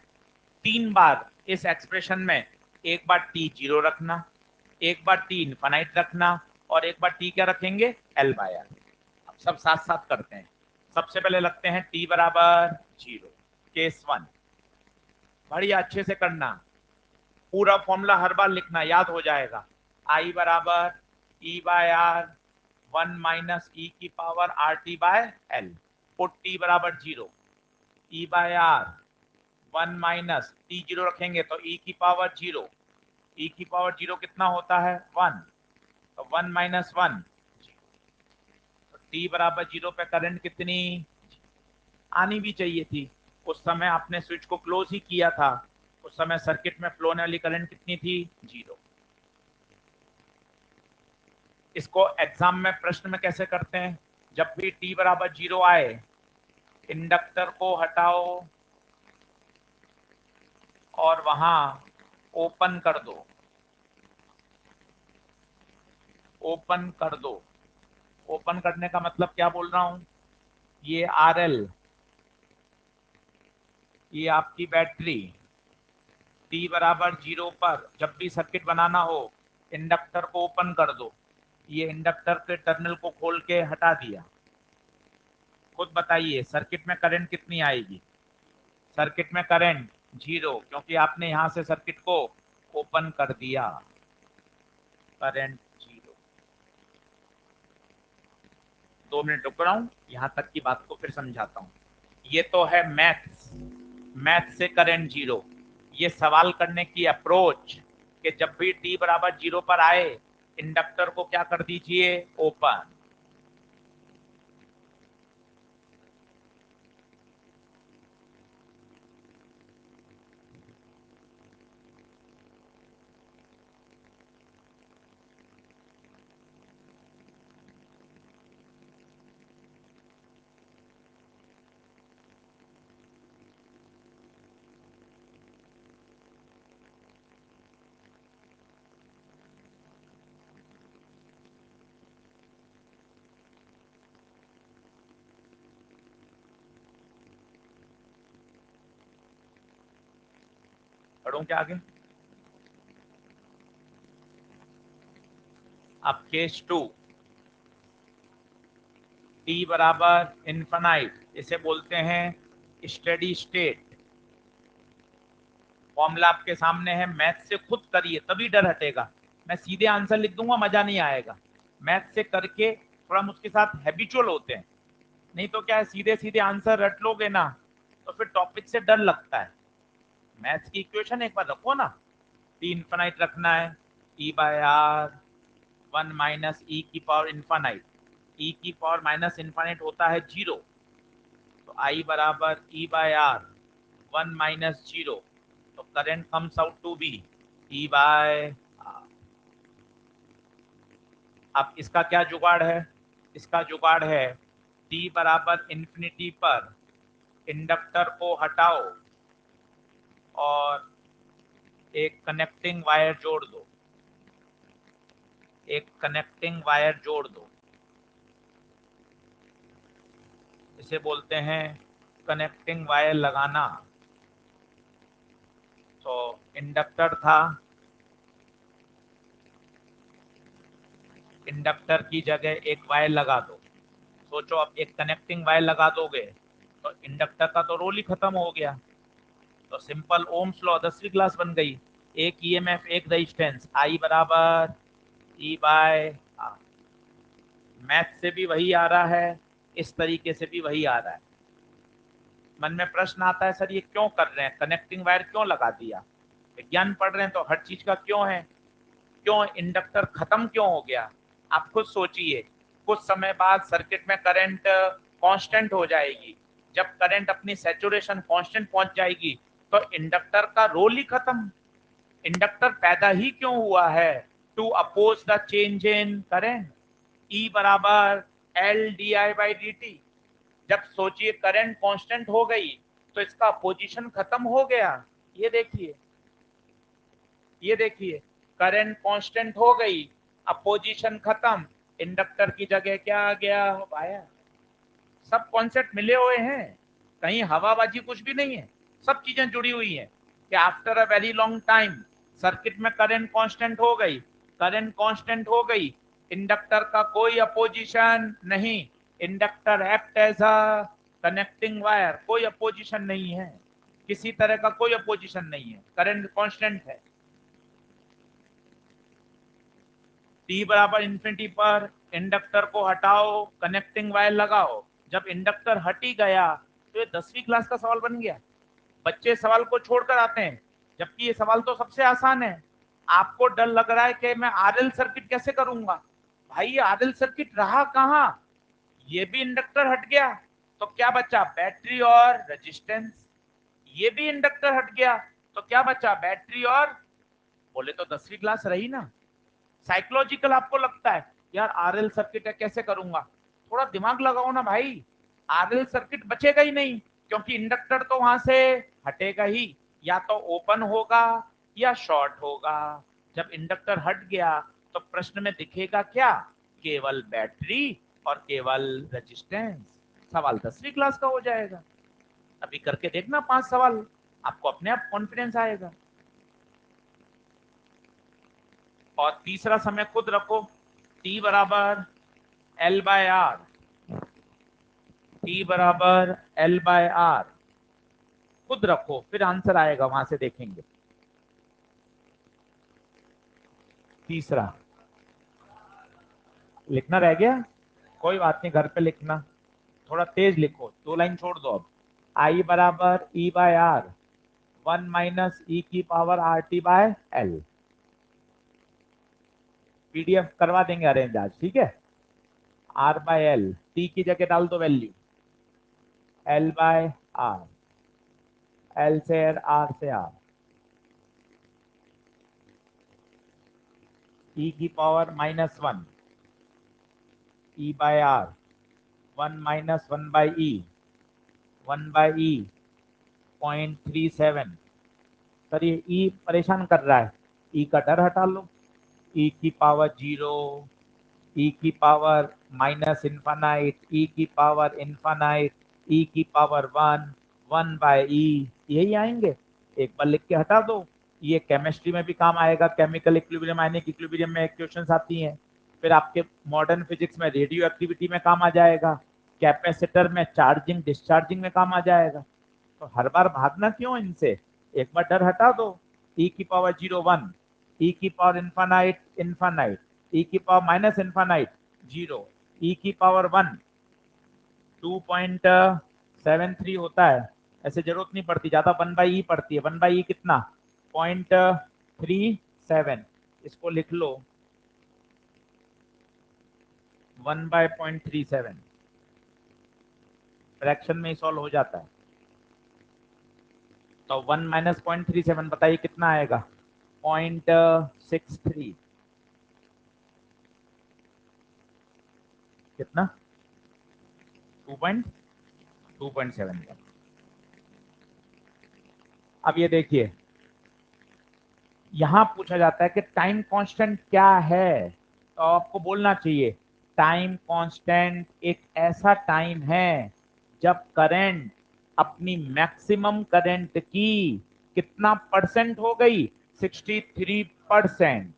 S1: 3 बार इस एक्सप्रेशन में एक बार टी जीरो रखना, एक बार टी इनफाइनाइट रखना, और एक बार टी क्या रखेंगे, एल बाय आर। अब सब साथ साथ करते हैं। सबसे पहले लगते हैं टी बराबर 0, केस 1। बढ़िया अच्छे से करना, पूरा फॉर्मूला हर बार लिखना, याद हो जाएगा। आई बराबर E by R 1 - e⁻rt/l। Put t बराबर 0, ई बाय आर 1 - टी 0 रखेंगे तो e⁻0। e⁻0 कितना होता है, 1, तो 1 - 1। तो टी बराबर 0 पे करंट कितनी आनी भी चाहिए थी। उस समय आपने स्विच को क्लोज ही किया था, उस समय सर्किट में फ्लो होने वाली करंट कितनी थी, 0। इसको एग्जाम में प्रश्न में कैसे करते हैं, जब भी टी बराबर 0 आए, इंडक्टर को हटाओ और वहां ओपन कर दो, ओपन कर दो। ओपन करने का मतलब क्या बोल रहा हूं, ये आरएल, ये आपकी बैटरी, टी बराबर 0 पर जब भी सर्किट बनाना हो, इंडक्टर को ओपन कर दो। ये इंडक्टर के टर्मिनल को खोल के हटा दिया। खुद बताइए सर्किट में करंट कितनी आएगी, सर्किट में करंट 0, क्योंकि आपने यहां से सर्किट को ओपन कर दिया, करंट 0। 2 मिनट रुक रहा हूं, यहां तक की बात को फिर समझाता हूं। ये तो है मैथ्स, मैथ से करंट 0। ये सवाल करने की अप्रोच कि जब भी टी बराबर 0 पर आए, इंडक्टर को क्या कर दीजिए, ओपन। पढ़ूं क्या आगे? अब केस 2, टी बराबर इन्फिनाइट, इसे बोलते हैं स्टेडी स्टेट। फॉर्मूला आपके सामने है, मैथ से खुद करिए तभी डर हटेगा। मैं सीधे आंसर लिख दूंगा, मजा नहीं आएगा। मैथ से करके थोड़ा मुझके साथ हैबिचुअल होते हैं, नहीं तो क्या है, सीधे सीधे आंसर रट लोगे ना तो फिर टॉपिक से डर लगता है। मैथ्स की इक्वेशन एक बार रखो ना, टी इन्फिनाइट रखना है, E by R 1 - e⁻ infinite होता है 0, तो आई बराबर ई बाय आर 1 - 0, तो current comes out to be E by R. अब इसका क्या जुगाड़ है, इसका जुगाड़ है टी बराबर इंफिनिटी पर इंडक्टर को हटाओ और एक कनेक्टिंग वायर जोड़ दो, एक कनेक्टिंग वायर जोड़ दो, इसे बोलते हैं कनेक्टिंग वायर लगाना। तो इंडक्टर था, इंडक्टर की जगह एक वायर लगा दो। सोचो अब एक कनेक्टिंग वायर लगा दोगे तो इंडक्टर का तो रोल ही खत्म हो गया। तो सिंपल ओम्स लॉ 10वीं क्लास बन गई, एक ईएमएफ एक रेजिस्टेंस, आई बराबर ई बाय आर। मैथ से भी वही आ रहा है, इस तरीके से भी वही आ रहा है। मन में प्रश्न आता है, सर ये क्यों कर रहे हैं, कनेक्टिंग वायर क्यों लगा दिया? विज्ञान पढ़ रहे हैं तो हर चीज का क्यों है, क्यों इंडक्टर खत्म क्यों हो गया? आप खुद सोचिए, कुछ समय बाद सर्किट में करंट कांस्टेंट हो जाएगी। जब करंट अपनी सैचुरेशन कांस्टेंट पहुंच जाएगी तो इंडक्टर का रोल ही खत्म। इंडक्टर पैदा ही क्यों हुआ है? To oppose the change in current. E बराबर L D I by D T. जब सोचिए करंट कांस्टेंट हो गई तो इसका पोजीशन खत्म हो गया। ये देखिए, ये देखिए, करंट कांस्टेंट हो गई, अब पोजीशन खत्म, इंडक्टर की जगह क्या आ गया? वायर। सब कॉन्सेप्ट मिले हुए हैं, कहीं हवाबाजी कुछ भी नहीं है, सब चीजें जुड़ी हुई हैं कि after a very long time circuit में करंट कांस्टेंट हो गई, करंट कांस्टेंट हो गई, इंडक्टर का कोई अपोजिशन नहीं, inductor act as a connecting wire, कोई अपोजिशन नहीं है, किसी तरह का कोई अपोजिशन नहीं है, करंट कांस्टेंट है। टी बराबर इन्फिनिटी पर इंडक्टर को हटाओ, कनेक्टिंग वायर लगाओ। जब इंडक्टर हट ही गया तो ये 10वीं क्लास का सवाल बन गया। बच्चे सवाल को छोड़कर आते हैं, जबकि ये सवाल तो सबसे आसान है। आपको डर लग रहा है कि मैं आरएल सर्किट कैसे करूंगा। भाई ये आरएल सर्किट रहा कहां? ये भी इंडक्टर हट गया तो क्या बचा? बैटरी और रेजिस्टेंस। ये भी इंडक्टर हट गया तो क्या बचा? बैटरी और, बोले तो 10वीं क्लास रही ना। साइकोलॉजिकल आपको लगता है यार आरएल सर्किट है कैसे करूंगा, थोड़ा दिमाग लगाओ ना भाई। आरएल सर्किट बचेगा ही नहीं, क्योंकि इंडक्टर तो वहां से हटेगा ही, या तो ओपन होगा या शॉर्ट होगा। जब इंडक्टर हट गया तो प्रश्न में दिखेगा क्या? केवल बैटरी और केवल रेजिस्टेंस। सवाल 10वीं क्लास का हो जाएगा। अभी करके देखना 5 सवाल, आपको अपने आप कॉन्फिडेंस आएगा। और तीसरा समय खुद रखो, टी बराबर एल बाय आर, टी बराबर एल बाय आर, खुद रखो, फिर आंसर आएगा, वहां से देखेंगे। तीसरा लिखना रह गया, कोई बात नहीं, घर पे लिखना, थोड़ा तेज लिखो, 2 लाइन छोड़ दो अब। आई बराबर E by R, 1 - e⁻rt/l। PDF करवा देंगे अरेंज आज, ठीक है। r/l, टी की जगह डाल दो वैल्यू, l/r, l से r से r, e⁻−1, e/r, 1 - 1/e, 1/e 0.37। Sir ये ई परेशान कर रहा है, ई का डर हटा लो, e⁻0, e⁻−इनफाइनाइट, e⁻इनफाइनाइट, e⁻1, 1/e, यही आएंगे। एक बार लिख के हटा दो। ये केमिस्ट्री में भी काम आएगा, केमिकल इक्विलिब्रियम, आयनिक इक्विलिब्रियम में क्वेश्चंस आती हैं। फिर आपके मॉडर्न फिजिक्स में रेडियो एक्टिविटी में काम आ जाएगा, कैपेसिटर में चार्जिंग डिस्चार्जिंग में काम आ जाएगा। तो हर बार भागना क्यों इनसे, एक बार डर हटा दो। e⁻0 1, e⁻इनफाइनाइट इनफाइनाइट, e⁻−इनफाइनाइट 0, e⁻1 2.73 होता है, ऐसे जरूरत नहीं पड़ती ज्यादा, 1/e पड़ती है। 1/e कितना? 0.37, इसको लिख लो 1/0.37, फ्रैक्शन में ही सॉल्व हो जाता है। तो 1 - 0.37 बताइए कितना आएगा? 0.63, कितना? 2.7। अब ये देखिए, यहां पूछा जाता है कि टाइम कांस्टेंट क्या है, तो आपको बोलना चाहिए टाइम कांस्टेंट एक ऐसा टाइम है जब करंट अपनी मैक्सिमम करंट की कितना परसेंट हो गई? 63%।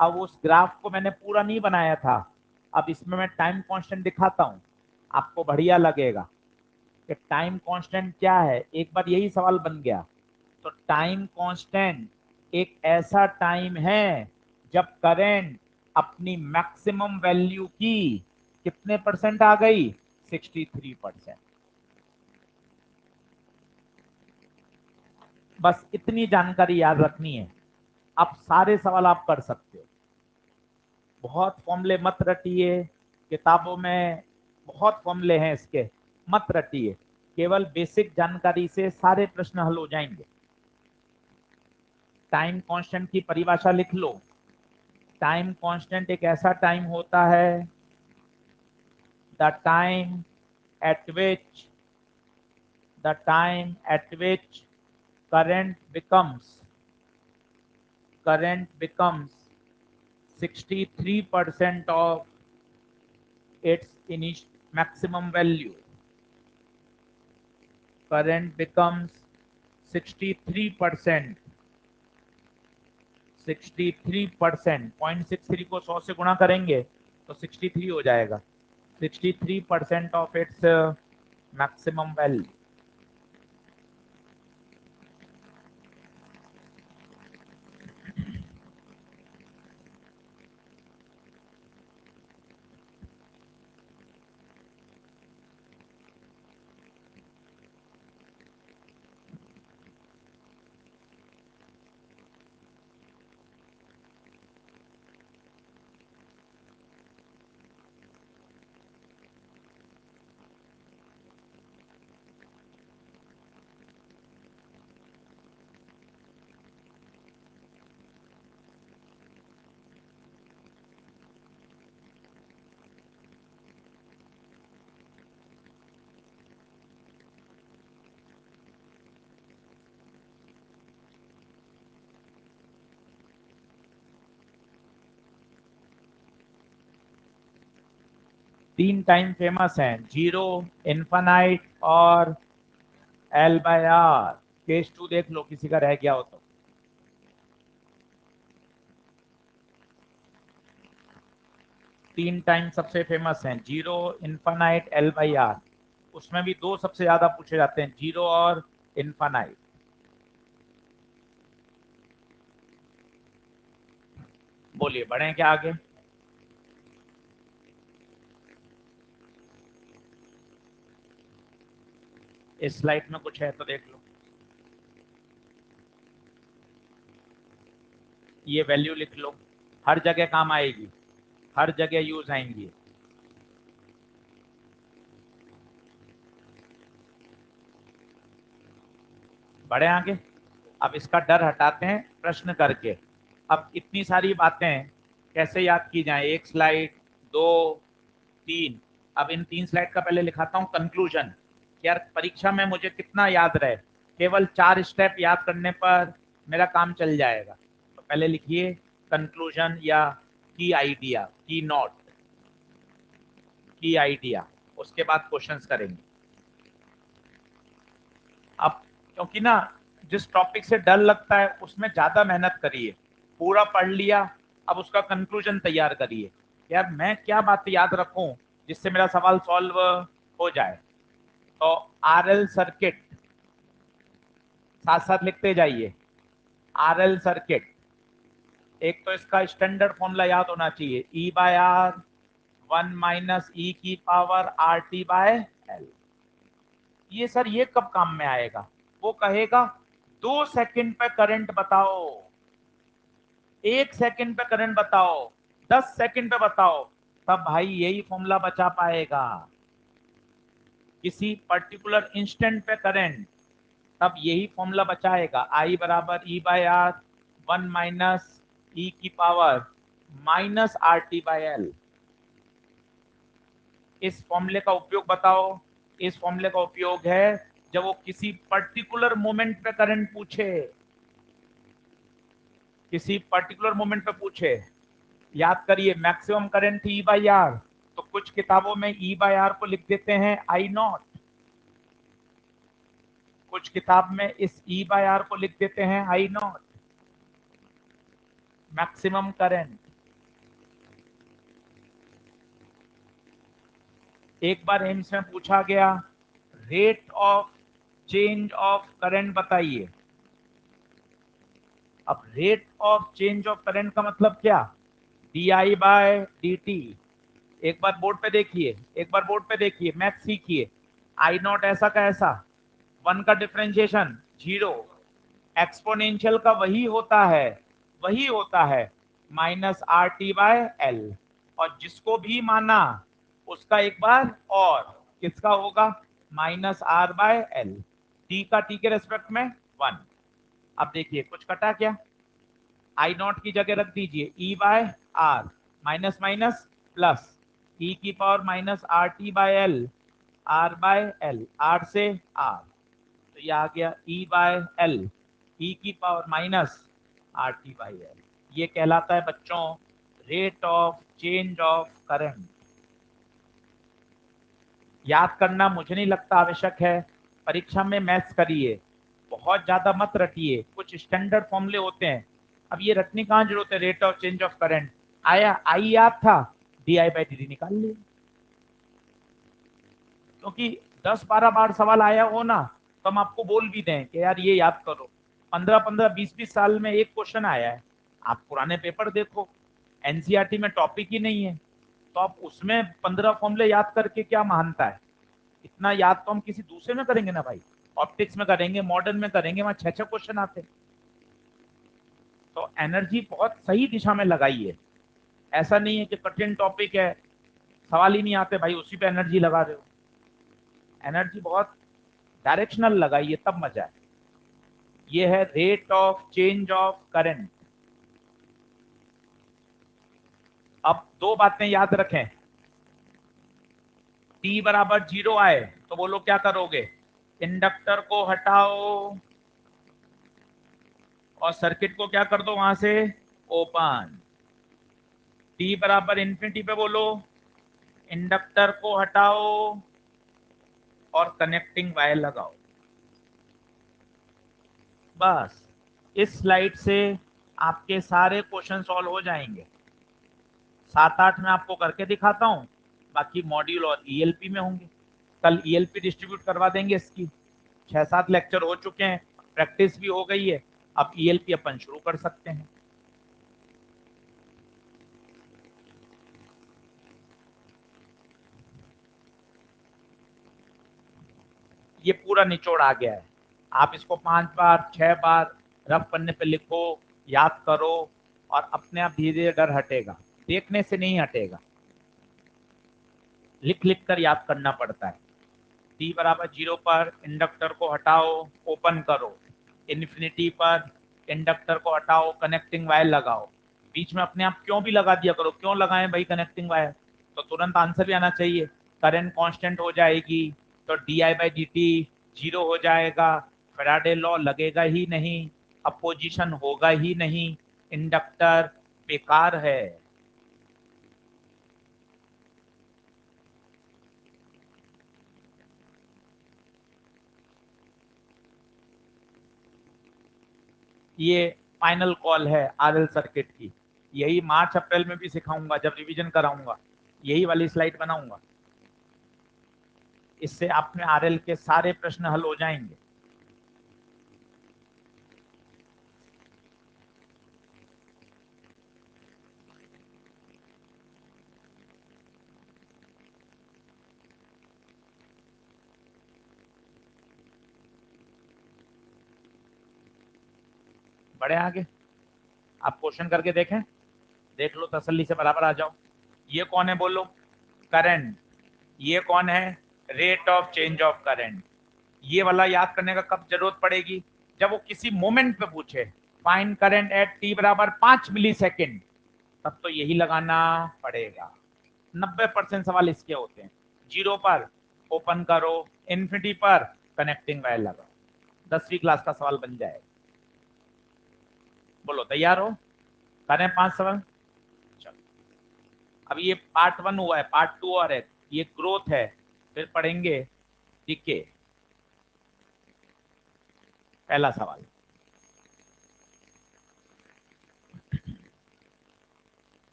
S1: अब उस ग्राफ को मैंने पूरा नहीं बनाया था, अब इसमें मैं टाइम कांस्टेंट दिखाता हूं, आपको बढ़िया लगेगा कि टाइम कांस्टेंट क्या है। एक बार यही सवाल बन गया तो टाइम कांस्टेंट एक ऐसा टाइम है जब करंट अपनी मैक्सिमम वैल्यू की कितने परसेंट आ गई? 63%। बस इतनी जानकारी याद रखनी है, अब सारे सवाल आप कर सकते हो। बहुत फॉर्मूले मत रटिए, किताबों में बहुत फॉर्मूले हैं इसके, मत रटिए, केवल बेसिक जानकारी से सारे प्रश्न हल हो जाएंगे। टाइम कांस्टेंट की परिभाषा लिख लो। टाइम कांस्टेंट एक ऐसा टाइम होता है, the time eight which current becomes 63% of its initial maximum value. Current becomes 63%, 0.63 को 100 से गुणा करेंगे तो 63 हो जाएगा। 63% ऑफ इट्स मैक्सिमम वैल्यू। तीन टाइम फेमस हैं, 0, इन्फानाइट और L/R। केस 2 देख लो, किसी का रह गया हो तो। तीन टाइम सबसे फेमस हैं, 0, इन्फानाइट, L/R। उसमें भी दो सबसे ज्यादा पूछे जाते हैं, 0 और इन्फानाइट। बोलिए, बढ़े क्या आगे? इस स्लाइड में कुछ है तो देख लो। ये वैल्यू लिख लो, हर जगह काम आएगी, हर जगह यूज आएंगी। बढ़े आगे? अब इसका डर हटाते हैं प्रश्न करके। अब इतनी सारी बातें कैसे याद की जाए? एक स्लाइड, दो, तीन। अब इन तीन स्लाइड का पहले लिखाता हूं कंक्लूजन। यार परीक्षा में मुझे कितना याद रहे, केवल 4 स्टेप याद करने पर मेरा काम चल जाएगा। तो पहले लिखिए कंक्लूजन या की आइडिया, की नोट, की आइडिया। उसके बाद क्वेश्चंस करेंगे। अब क्योंकि ना जिस टॉपिक से डर लगता है उसमें ज्यादा मेहनत करिए। पूरा पढ़ लिया, अब उसका कंक्लूजन तैयार करिए, यार मैं क्या बात याद रखूं जिससे मेरा सवाल सॉल्व हो जाए। तो आरएल सर्किट साथ साथ लिखते जाइए। आरएल सर्किट, एक तो इसका स्टैंडर्ड फॉर्मूला याद होना चाहिए, E/R 1 - e⁻RT/L। ये सर ये कब काम में आएगा? वो कहेगा 2 सेकंड पे करंट बताओ, 1 सेकंड पे करंट बताओ, 10 सेकंड पे बताओ, तब भाई यही फॉर्मूला बचा पाएगा। किसी पर्टिकुलर इंस्टेंट पे करंट, तब यही फॉर्मूला बचाएगा। I = E/R 1 - e⁻RT/L। इस फॉर्मूले का उपयोग बताओ। इस फॉर्मूले का उपयोग है जब वो किसी पर्टिकुलर मोमेंट पे करंट पूछे, किसी पर्टिकुलर मोमेंट पे पूछे। याद करिए, मैक्सिमम करंट E/R, तो कुछ किताबों में E/R को लिख देते हैं I0, कुछ किताब में इस E/R को लिख देते हैं I0, मैक्सिमम करंट। एक बार एम्स में पूछा गया, rate of change of current बताइए। अब rate of change of current का मतलब क्या? DI/dt। एक बार बोर्ड पे देखिए, एक बार बोर्ड पे देखिए, मैथ सीखिए। आई नॉट ऐसा का ऐसा, 1 का डिफरेंशिएशन 0, एक्सपोनेंशियल का वही होता है minus R T by L. और जिसको भी माना उसका एक बार और किसका होगा, minus R by L, t का टी के रेस्पेक्ट में 1। अब देखिए कुछ कटा क्या, आई नॉट की जगह रख दीजिए E by R, minus minus plus, E की power minus R T by L, R by L, R से आर, तो ये आ गया ई बाय एल, ई की power minus R T by L. ये कहलाता है बच्चों rate of change of current. याद करना मुझे नहीं लगता आवश्यक है, परीक्षा में मैथ्स करिए, बहुत ज्यादा मत रटिए, कुछ स्टैंडर्ड फॉर्मूले होते हैं, अब ये रटने कहाँ जरूरत है। Rate of change of current आया, आई याद था, D I by D T निकाल लिए। क्योंकि 10-12 बार सवाल आया हो ना, तो हम आपको बोल भी दें कि यार ये याद करो। 15-15, 20-20 साल में एक क्वेश्चन आया है, आप पुराने पेपर देखो, एनसीईआरटी में टॉपिक ही नहीं है, तो आप उसमें 15 फॉर्मूले याद करके क्या महानता है। इतना याद तो हम किसी दूसरे में करेंगे ना भाई, ऑप्टिक्स में करेंगे, मॉडर्न में करेंगे, वहां 6-6 क्वेश्चन आते हैं। तो एनर्जी बहुत सही दिशा में लगाइए, ऐसा नहीं है कि कठिन टॉपिक है सवाल ही नहीं आते भाई उसी पे एनर्जी लगा रहे हो। एनर्जी बहुत डायरेक्शनल लगाइए तब मजा है। ये है rate of change of current. अब दो बातें याद रखें, टी बराबर 0 आए तो बोलो क्या करोगे, इंडक्टर को हटाओ और सर्किट को क्या कर दो वहां से, ओपन। टी बराबर इंफिनिटी पे बोलो इंडक्टर को हटाओ और कनेक्टिंग वायर लगाओ। बस इस स्लाइड से आपके सारे क्वेश्चन सॉल्व हो जाएंगे। 7-8 में आपको करके दिखाता हूं, बाकी मॉड्यूल और ईएलपी में होंगे। कल ईएलपी डिस्ट्रीब्यूट करवा देंगे इसकी, 6-7 लेक्चर हो चुके हैं, प्रैक्टिस भी हो गई है, अब ईएलपी अपन शुरू कर सकते हैं। ये पूरा निचोड़ आ गया है, आप इसको 5 बार 6 बार रफ पन्ने पे लिखो, याद करो, और अपने आप धीरे धीरे डर हटेगा, देखने से नहीं हटेगा, लिख लिख कर याद करना पड़ता है। टी बराबर 0 पर इंडक्टर को हटाओ, ओपन करो, इन्फिनिटी पर इंडक्टर को हटाओ, कनेक्टिंग वायर लगाओ। बीच में अपने आप क्यों भी लगा दिया करो, क्यों लगाएं भाई कनेक्टिंग वायर, तो तुरंत आंसर भी आना चाहिए। करंट कांस्टेंट हो जाएगी तो D I by D T 0 हो जाएगा, फैराडे लॉ लगेगा ही नहीं, अपोजिशन होगा ही नहीं, इंडक्टर बेकार है। ये फाइनल कॉल है आरएल सर्किट की, यही मार्च अप्रैल में भी सिखाऊंगा जब रिवीजन कराऊंगा, यही वाली स्लाइड बनाऊंगा, इससे आपने आरएल के सारे प्रश्न हल हो जाएंगे। बड़े आगे आप क्वेश्चन करके देखें, देख लो तसल्ली से, बराबर आ जाओ। ये कौन है बोलो, करंट। ये कौन है, rate of change of current. ये वाला याद करने का कब जरूरत पड़ेगी, जब वो किसी मोमेंट पे पूछे, फाइंड करंट एट टी बराबर 5 मिली सेकेंड, तब तो यही लगाना पड़ेगा। 90% सवाल इसके होते हैं। 0 पर ओपन करो, इन्फिनिटी पर कनेक्टिंग वायर लगाओ, 10वीं क्लास का सवाल बन जाएगा। बोलो तैयार हो, करें 5 सवाल। चलो अब ये पार्ट 1 हुआ है, पार्ट 2 और है, ये ग्रोथ है, फिर पढ़ेंगे डीके। पहला सवाल,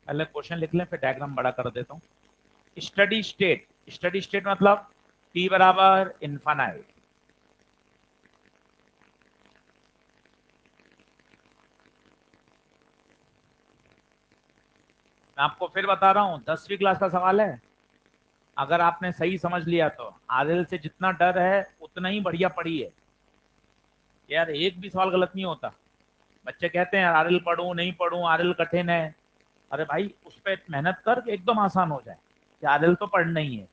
S1: पहले क्वेश्चन लिख लें फिर डायग्राम बड़ा कर देता हूं। स्टडी स्टेट, स्टडी स्टेट मतलब टी बराबर इन्फानाइट, मैं आपको फिर बता रहा हूं, 10वीं क्लास का सवाल है। अगर आपने सही समझ लिया तो आरएल से जितना डर है उतना ही बढ़िया पढ़ी है यार, एक भी सवाल गलत नहीं होता। बच्चे कहते हैं आरएल पढ़ूं नहीं पढ़ूं, आरएल कठिन है। अरे भाई उस पर मेहनत कर के एकदम आसान हो जाए, कि आरएल तो पढ़ना ही है।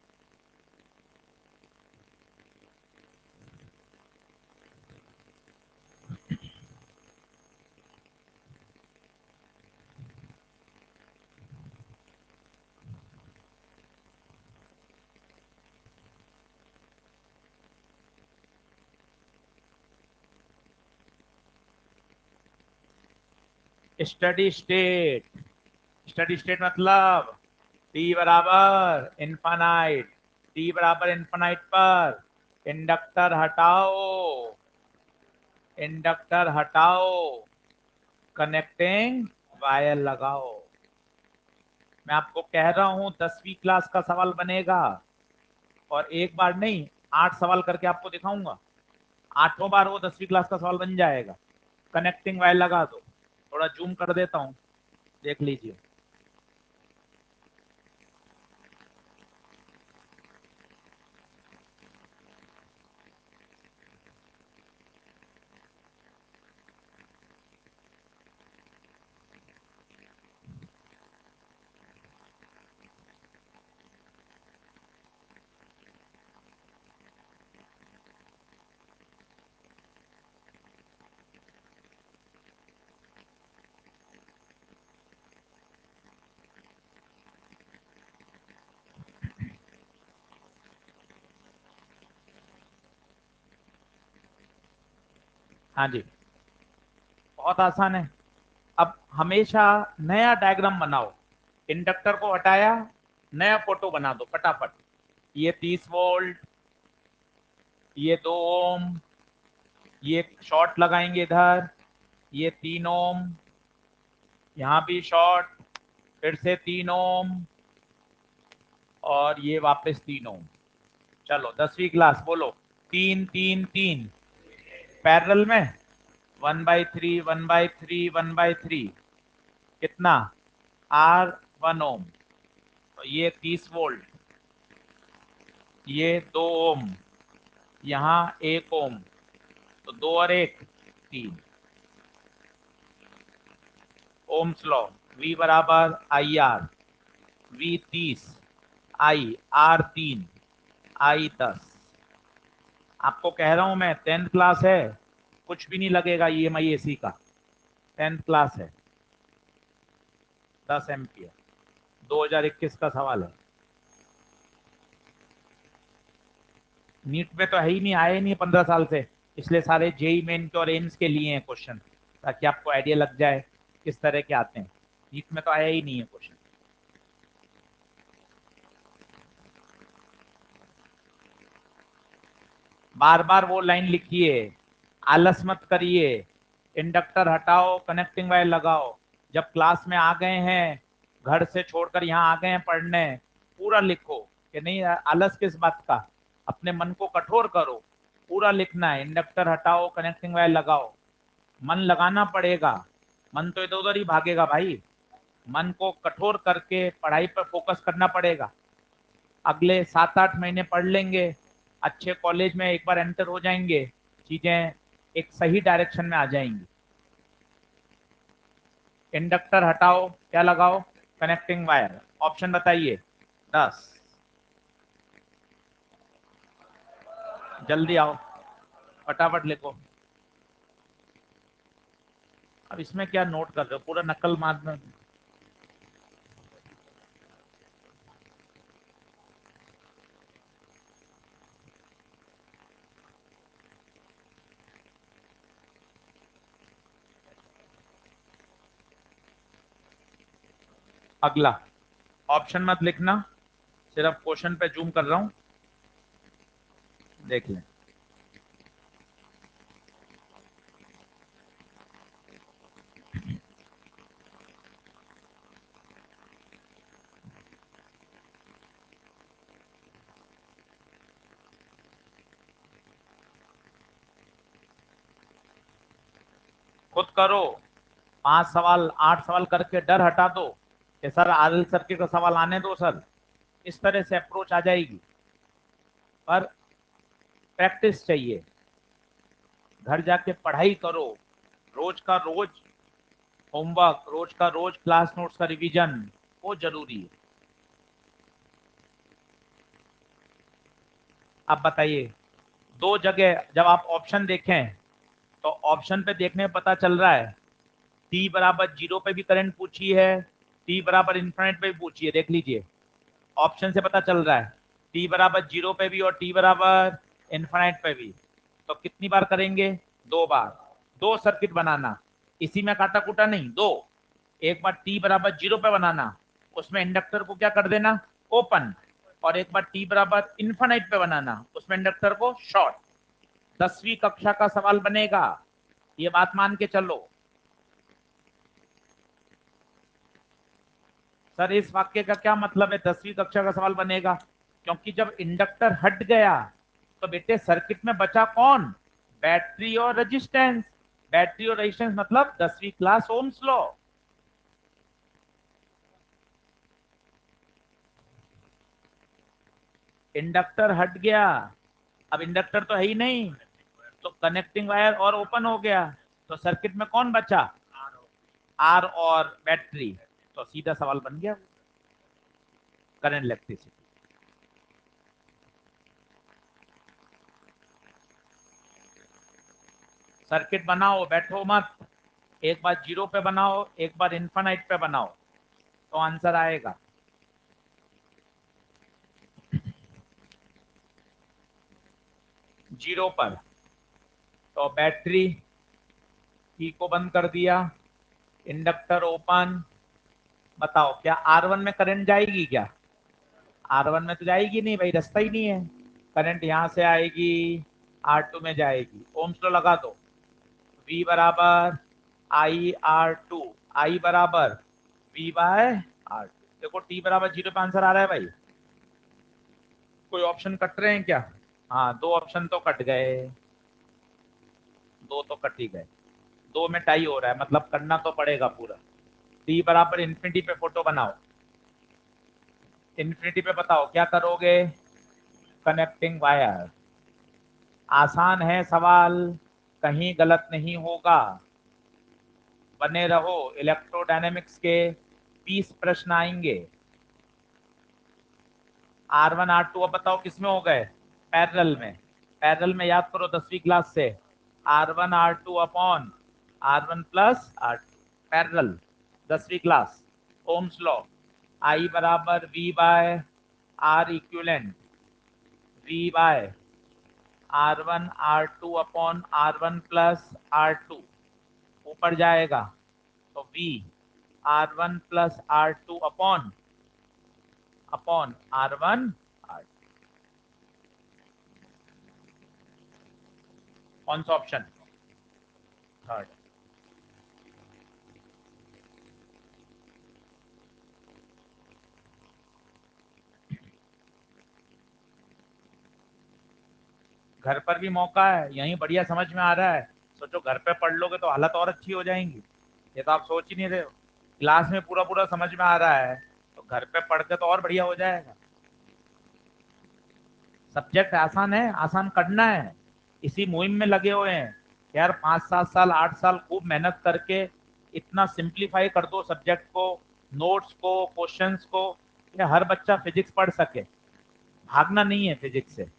S1: स्टडी स्टेट, स्टडी स्टेट मतलब टी बराबर इन्फानाइट, टी बराबर इन्फानाइट पर इंडक्टर हटाओ, इंडक्टर हटाओ, कनेक्टिंग वायर लगाओ। मैं आपको कह रहा हूं 10वीं क्लास का सवाल बनेगा, और एक बार नहीं 8 सवाल करके आपको दिखाऊंगा। 8वां बार वो 10वीं क्लास का सवाल बन जाएगा। कनेक्टिंग वायर लगा दो, थोड़ा जूम कर देता हूं, देख लीजिए। हाँ जी, बहुत आसान है। अब हमेशा नया डायग्राम बनाओ। इंडक्टर को हटाया, नया फोटो बना दो फटाफट। ये 30 वोल्ट, ये 2 ओम, ये शॉर्ट लगाएंगे इधर, ये 3 ओम, यहाँ भी शॉर्ट, फिर से 3 ओम, और ये वापस 3 ओम। चलो 10वीं क्लास बोलो, 3 3 3 पैरेलल में, 1/3 1/3 1/3, कितना, R 1 ओम। तो ये 30 वोल्ट, ये 2 ओम, यहाँ 1 ओम, तो 2 और 1 3। ओम्स लॉ, V बराबर IR, V 30, I R 3, I 10। आपको कह रहा हूं मैं 10th क्लास है, कुछ भी नहीं लगेगा EMI AC का, 10th क्लास है। 10 एम्पियर, 2021 का सवाल है। नीट में तो है ही नहीं, आए ही नहीं 15 साल से, इसलिए सारे जेई मेन के और एम्स के लिए हैं क्वेश्चन, ताकि आपको आइडिया लग जाए किस तरह के आते हैं। नीट में तो आया ही नहीं है क्वेश्चन। बार बार वो लाइन लिखिए, आलस मत करिए। इंडक्टर हटाओ, कनेक्टिंग वायर लगाओ। जब क्लास में आ गए हैं, घर से छोड़कर यहाँ आ गए हैं पढ़ने, पूरा लिखो। कि नहीं आलस किस बात का, अपने मन को कठोर करो, पूरा लिखना है। इंडक्टर हटाओ, कनेक्टिंग वायर लगाओ, मन लगाना पड़ेगा। मन तो इधर उधर ही भागेगा भाई, मन को कठोर करके पढ़ाई पर फोकस करना पड़ेगा। अगले 7 8 महीने पढ़ लेंगे, अच्छे कॉलेज में एक बार एंटर हो जाएंगे, चीजें एक सही डायरेक्शन में आ जाएंगी। इंडक्टर हटाओ, क्या लगाओ, कनेक्टिंग वायर। ऑप्शन बताइए 10। जल्दी आओ, फटाफट लिखो। अब इसमें क्या नोट कर रहे हो, पूरा नकल मारना। अगला ऑप्शन मत लिखना, सिर्फ क्वेश्चन पे जूम कर रहा हूं, देख लें। खुद करो, 5 सवाल 8 सवाल करके डर हटा दो। कि सर आरएल सर्किट का सवाल आने दो सर, इस तरह से अप्रोच आ जाएगी। पर प्रैक्टिस चाहिए, घर जाके पढ़ाई करो, रोज का रोज होमवर्क, रोज का रोज क्लास नोट्स का रिवीजन, वो जरूरी है। अब बताइए, दो जगह जब आप ऑप्शन देखें तो ऑप्शन पे देखने में पता चल रहा है t बराबर 0 पे भी करंट पूछी है, t बराबर इन्फिनिट पे भी पूछी है। देख लीजिए, ऑप्शन से पता चल रहा है t बराबर 0 पे भी और t बराबर इन्फिनिट पे भी। तो कितनी बार करेंगे? 2 बार। दो सर्किट बनाना, इसी में काटा कूटा नहीं, दो। एक बार t बराबर 0 पे बनाना, उसमें इंडक्टर को क्या कर देना? ओपन। और एक बार t बराबर इन्फिनिट पे बनाना, उसमें इंडक्टर को शॉर्ट। 10वीं कक्षा का सवाल बनेगा, ये बात मान के चलो। सर इस वाक्य का क्या मतलब है 10वीं कक्षा का सवाल बनेगा? क्योंकि जब इंडक्टर हट गया तो बेटे सर्किट में बचा कौन? बैटरी और रेजिस्टेंस। बैटरी और रेजिस्टेंस मतलब 10वीं क्लास ओम्स लॉ। इंडक्टर हट गया, अब इंडक्टर तो है ही नहीं, तो कनेक्टिंग वायर और ओपन हो गया, तो सर्किट में कौन बचा? आर और बैटरी। तो सीधा सवाल बन गया, करंट इलेक्ट्रिसिटी। सर्किट बनाओ, बैठो मत, एक बार 0 पे बनाओ, एक बार इन्फिनिट पे बनाओ, तो आंसर आएगा। जीरो पर तो बैटरी की को बंद कर दिया, इंडक्टर ओपन। बताओ क्या R1 में करंट जाएगी क्या? R1 में तो जाएगी नहीं भाई, रास्ता ही नहीं है। करंट यहां से आएगी, R2 में जाएगी। ओम्स लॉ लगा दो, V बराबर I R2, I बराबर V बाय R2। देखो T बराबर 0 पे आंसर आ रहा है भाई। कोई ऑप्शन कट रहे हैं क्या? हाँ, दो ऑप्शन तो कट गए, दो तो कट ही गए। दो में टाई हो रहा है, मतलब करना तो पड़ेगा पूरा। टी बराबर इन्फिनिटी पे फोटो बनाओ, इन्फिनिटी पे बताओ क्या करोगे? Connecting wire. आसान है सवाल, कहीं गलत नहीं होगा। बने रहो, इलेक्ट्रोडायनेमिक्स के 20 प्रश्न आएंगे। R1 R2 अब बताओ किस में हो गए? पैरेलल में। पैरेलल में याद करो 10वीं क्लास से, R1 R2 upon R1 plus R2, parallel. 10वीं क्लास, ओम्स लॉ। I बराबर V by R equivalent, V by R1 R2 upon R1 plus R2, ऊपर जाएगा तो V R1 plus R2 upon upon R1 R2। कौन सा ऑप्शन? थर्ड। घर पर भी मौका है, यहीं बढ़िया समझ में आ रहा है। सोचो घर पे पढ़ लोगे तो हालत और अच्छी हो जाएंगी। ये तो आप सोच ही नहीं रहे हो, क्लास में पूरा पूरा समझ में आ रहा है, तो घर पे पढ़ के तो और बढ़िया हो जाएगा। सब्जेक्ट आसान है, आसान करना है, इसी मुहिम में लगे हुए हैं। यार 5 7 साल 8 साल खूब मेहनत करके इतना सिंप्लीफाई कर दो सब्जेक्ट को, नोट्स को, क्वेश्चंस को, कि हर बच्चा फिजिक्स पढ़ सके। भागना नहीं है फिजिक्स से,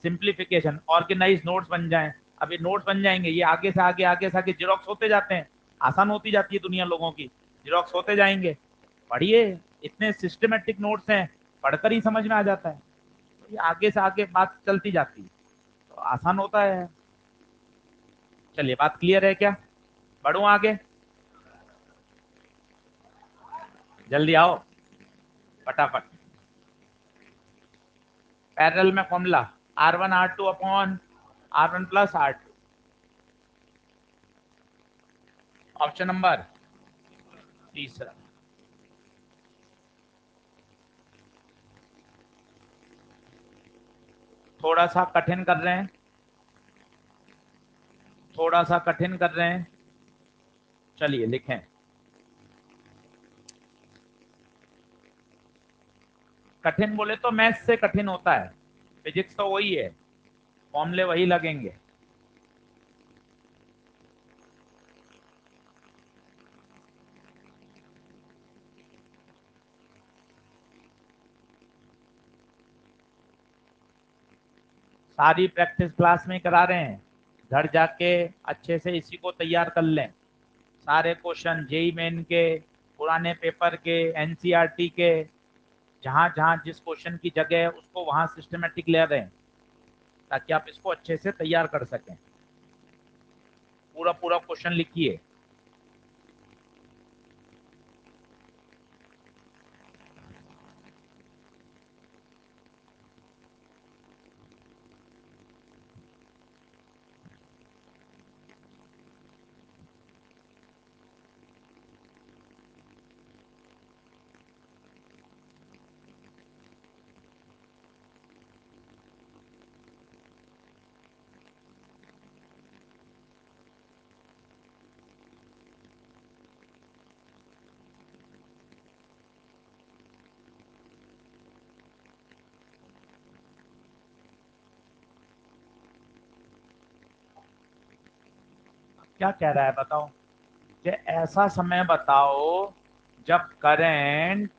S1: सिंप्लीफिकेशन, ऑर्गेनाइज नोट्स बन जाएं। अभी नोट्स बन जाएंगे, ये आगे से आगे जेरोक्स होते जाते हैं, आसान होती जाती है दुनिया लोगों की, जेरोक्स होते जाएंगे। पढ़िए, इतने सिस्टमेटिक नोट्स हैं, पढ़कर ही समझ में आ जाता है। तो ये आगे से आगे बात चलती जाती है, तो आसान होता है। चलिए, बात क्लियर है क्या? बढ़ूं आगे? जल्दी आओ, फटाफट। पैरेलल में formula R1 R2 upon R1 plus R2। Option number तीसरा। थोड़ा सा कठिन कर रहे हैं, थोड़ा सा कठिन कर रहे हैं। चलिए लिखें, कठिन बोले तो मैथ्स से कठिन होता है, फिजिक्स तो वही है, फॉर्मूले वही लगेंगे। सारी प्रैक्टिस क्लास में करा रहे हैं, घर जाके अच्छे से इसी को तैयार कर लें। सारे क्वेश्चन जेई मेन के, पुराने पेपर के, एनसीईआरटी के, जहां जहां जिस क्वेश्चन की जगह है उसको वहां सिस्टमेटिक ले रहे हैं, ताकि आप इसको अच्छे से तैयार कर सकें। पूरा पूरा क्वेश्चन लिखिए। क्या कह रहा है बताओ, कि ऐसा समय बताओ जब करंट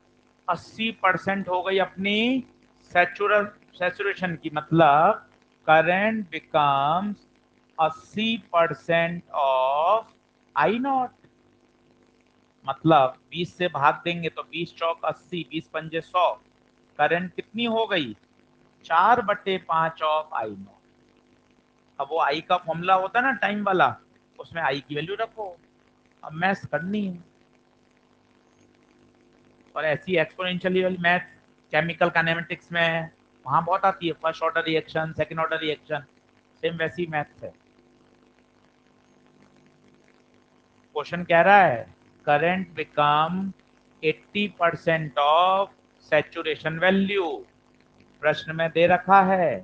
S1: 80% हो गई अपनी सैचुरेशन की, मतलब current becomes 80% of I not. मतलब 20 से भाग देंगे तो 20 चौक 80, 20 पंजे 100, करंट कितनी हो गई, 4/5 ऑफ आई नॉट। अब वो आई का फॉर्मूला होता है ना टाइम वाला, उसमें आई की वैल्यू रखो, अब मैथ्स करनी है। और ऐसी एक्सपोनेंशियल वाली मैथ केमिकल काइनेमेटिक्स में वहां बहुत आती है, first order reaction, second order reaction, same वैसी मैथ्स है। क्वेश्चन कह रहा है current become 80% of saturation value. प्रश्न में दे रखा है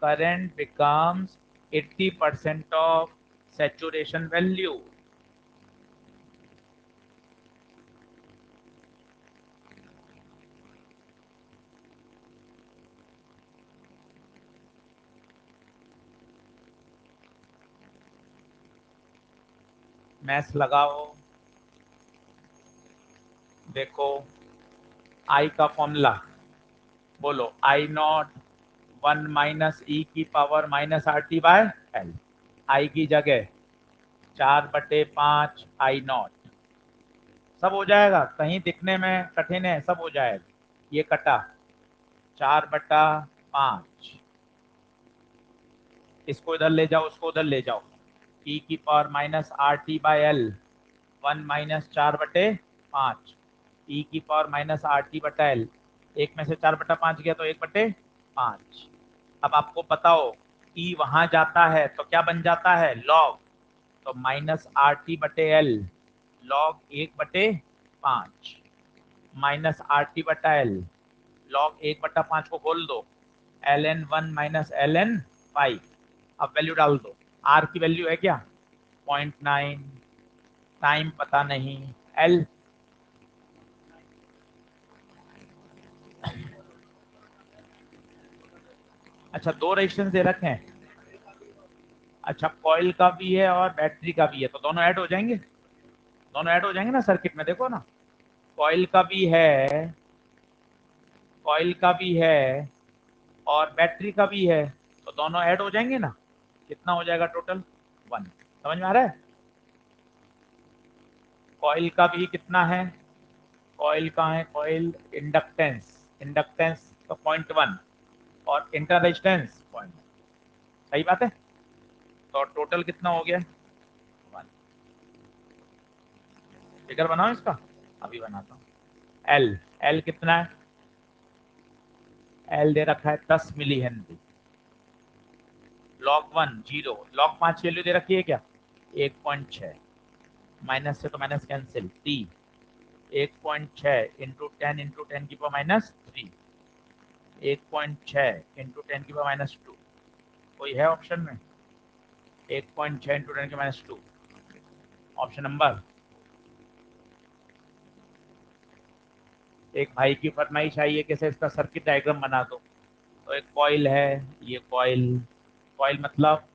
S1: current becomes 80% of saturation value. Maths लगाओ, देखो आई का फॉर्मूला बोलो, आई नॉट 1 - e⁻⁻RT/L। आई की जगह 4/5 आई नॉट, सब हो जाएगा, कहीं दिखने में कठिन है, सब हो जाएगा। ये कटा 4/5, इसको इधर ले जाओ, उसको उधर ले जाओ, e⁻⁻RT/L 1 - 4/5, e⁻⁻RT/L, एक में से 4/5 गया तो 1/5। अब आपको बताओ ई वहां जाता है तो क्या बन जाता है, लॉग, तो -RT/L लॉग 1/5, -RT/L लॉग 1/5 को खोल दो, ln 1 - ln 5। अब वैल्यू डाल दो, आर की वैल्यू है क्या 0.9, टाइम पता नहीं, एल अच्छा 2 रेजिस्टेंस दे रखे हैं। अच्छा कॉइल का भी है और बैटरी का भी है, तो दोनों ऐड हो जाएंगे, दोनों ऐड हो जाएंगे ना सर्किट में, देखो ना, कॉइल का भी है, कॉइल का भी है और बैटरी का भी है, तो दोनों ऐड हो जाएंगे ना, कितना हो जाएगा टोटल 1। समझ में आ रहा है। कॉइल का भी कितना है, कॉइल का है, कॉइल इंडक्टेंस, इंडक्टेंस तो 0.1 और इंटर रेजिस्टेंस 0. सही बात है, तो टोटल कितना हो गया 1। फिगर बनाओ इसका, अभी बनाता हूँ। एल, एल कितना है, एल दे रखा है 10 milli henry, log 1 0, log 5 value दे रखी है क्या 1.6, माइनस से तो minus cancel, T 1.6 into 10 × 10⁻³ 1.6 into 10⁻², कोई है ऑप्शन में 1.6 इंटू 10⁻², ऑप्शन नंबर एक भाई की फरमाइश आई है कैसे इसका सर्किट डायग्राम बना दो। तो एक कॉइल है, ये कॉइल, कॉइल मतलब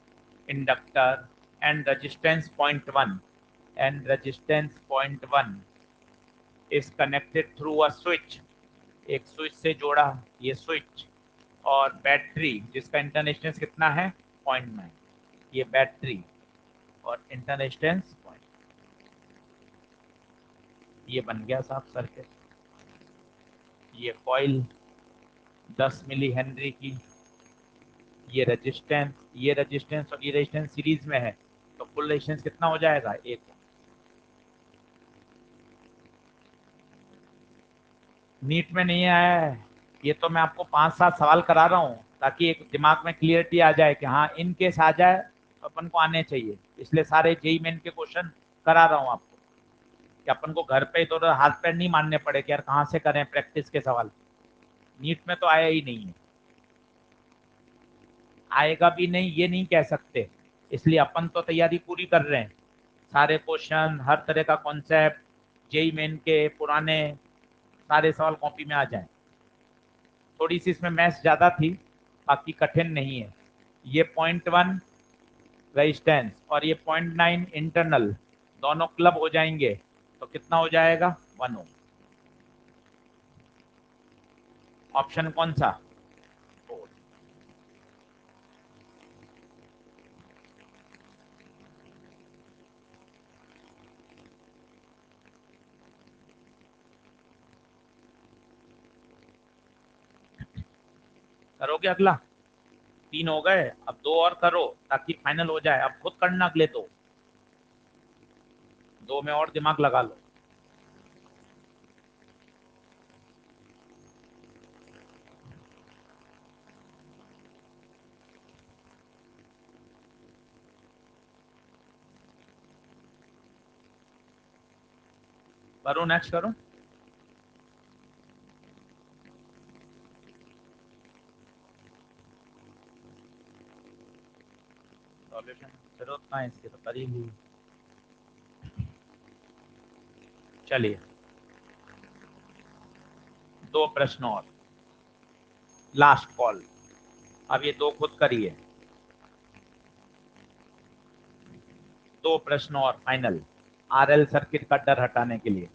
S1: inductor, and resistance 0.1, and resistance 0.1 is connected through a switch, एक स्विच से जोड़ा ये स्विच, और बैटरी जिसका इंटरनेशनल कितना है 0.9, ये बैटरी और इंटरनेशनल पॉइंट, ये बन गया साहब सर्किट। ये कॉइल 10 मिली हेनरी की, ये रेजिस्टेंस और ये रेजिस्टेंस सीरीज में है, तो कुल रेजिस्टेंस कितना हो जाएगा 1। नीट में नहीं आया है, ये तो मैं आपको 5-7 सवाल करा रहा हूँ ताकि एक दिमाग में क्लियरिटी आ जाए कि हाँ इन केस आ जाए तो अपन को आने चाहिए, इसलिए सारे जेई मेन के क्वेश्चन करा रहा हूँ आपको कि अपन को घर पे तो हाथ पैर नहीं मारने पड़े कि यार कहाँ से करें प्रैक्टिस के सवाल। नीट में तो आया ही नहीं है, आएगा भी नहीं ये नहीं कह सकते, इसलिए अपन तो तैयारी पूरी कर रहे हैं, सारे क्वेश्चन हर तरह का कॉन्सेप्ट जेई मेन के पुराने सारे सवाल कॉपी में आ जाए। थोड़ी सी इसमें मैथ्स ज्यादा थी, बाकी कठिन नहीं है। ये 0.1 रेजिस्टेंस और ये 0.9 इंटरनल दोनों क्लब हो जाएंगे तो कितना हो जाएगा 1 ओम। ऑप्शन कौन सा? करोगे अगला? 3 हो गए, अब 2 और करो ताकि फाइनल हो जाए, अब खुद करना अगले 2, 2 में और दिमाग लगा लो। करो नेक्स्ट करो। सॉल्यूशन जरूरत ना है इसके तो कर ही ली। चलिए 2 प्रश्न और, लास्ट कॉल, अब ये 2 खुद करिए, 2 प्रश्न और फाइनल आरएल सर्किट का डर हटाने के लिए।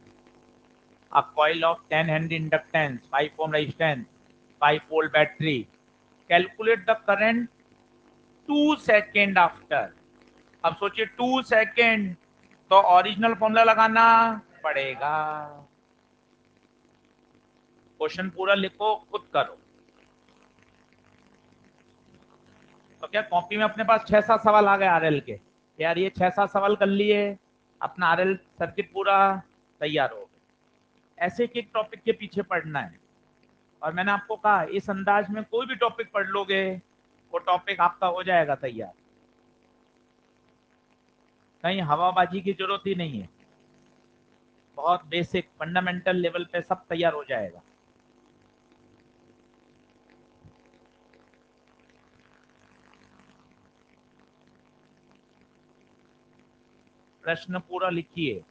S1: A coil of 10 Henry inductance, 5 ohm resistance, 5 volt battery. Calculate the current 2 second after. अब सोचिए 2 सेकेंड, तो ओरिजिनल फॉर्मूला लगाना पड़ेगा। क्वेश्चन पूरा लिखो, खुद करो। तो क्या कॉपी में अपने पास 6-7 सवाल आ गए आरएल के, यार ये 6-7 सवाल कर लिए, अपना आरएल सर्किट पूरा तैयार हो गया। ऐसे एक टॉपिक के पीछे पढ़ना है, और मैंने आपको कहा इस अंदाज में कोई भी टॉपिक पढ़ लोगे वो टॉपिक आपका हो जाएगा तैयार, कहीं हवाबाजी की जरूरत ही नहीं है, बहुत बेसिक फंडामेंटल लेवल पे सब तैयार हो जाएगा। प्रश्न पूरा लिखिए।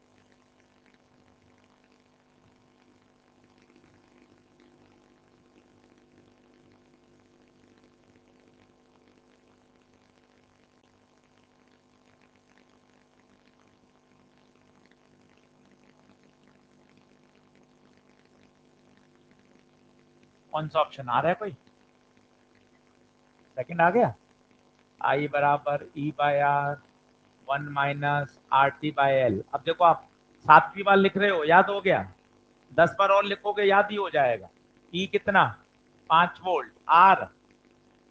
S1: कौन सा ऑप्शन आ रहा है? कोई सेकंड आ गया? आई बराबर ई बाय आर 1 - RT/L। अब देखो आप 7वीं बार लिख रहे हो, याद हो गया, 10 बार और लिखोगे याद ही हो जाएगा। ई कितना? 5 volt, R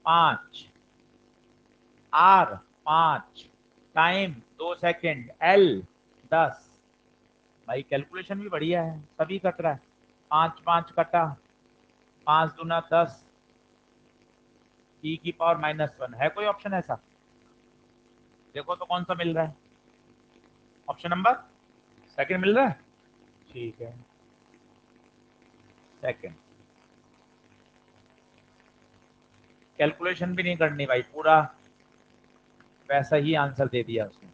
S1: 5, R 5, time 2 second, L 10। भाई कैलकुलेशन भी बढ़िया है, सभी कट रहा है। 5 5 कटा, 5 दूना 10, e⁻⁻1 है कोई ऑप्शन ऐसा? देखो तो कौन सा मिल रहा है, ऑप्शन नंबर सेकंड मिल रहा है। ठीक है, सेकंड। कैलकुलेशन भी नहीं करनी भाई, पूरा वैसा ही आंसर दे दिया उसने।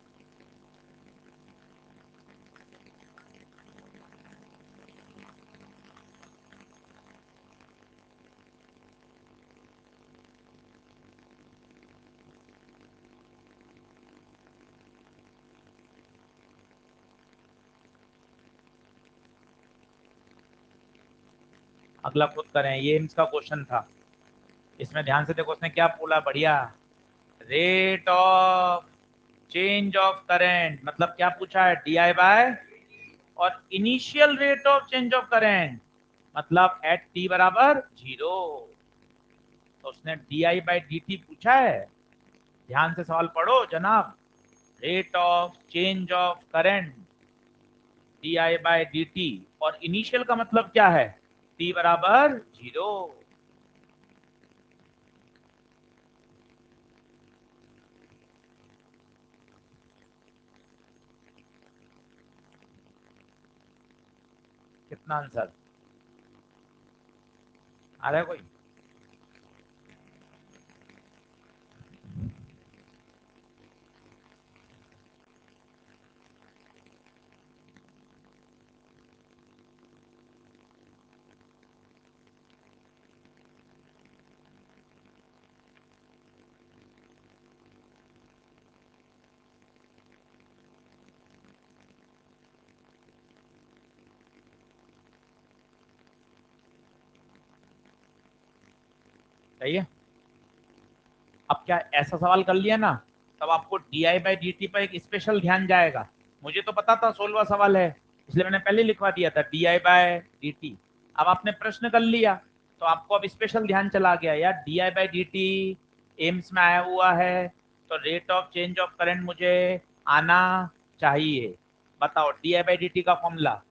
S1: अगला खुद करें, ये एम्स का क्वेश्चन था। इसमें ध्यान से देखो उसने क्या बोला, बढ़िया। Rate of change of current मतलब क्या पूछा है, डी आई बाय, और initial rate of change of current मतलब एट टी बराबर 0। तो उसने D I by D T पूछा है। ध्यान से सवाल पढ़ो जनाब। Rate of change of current D I by D T, और इनिशियल का मतलब क्या है, टी बराबर 0। कितना आंसर आ रहा है कोई? सही है। अब क्या ऐसा सवाल कर लिया ना, तब आपको D I by D T पर एक स्पेशल ध्यान जाएगा। मुझे तो पता था 16वां सवाल है, इसलिए मैंने पहले लिखवा दिया था D I by D T. अब आपने प्रश्न कर लिया तो आपको अब स्पेशल ध्यान चला गया यार, D I by D T Ms में आया हुआ है, तो rate of change of current मुझे आना चाहिए। बताओ D I by D T का फॉर्मूला,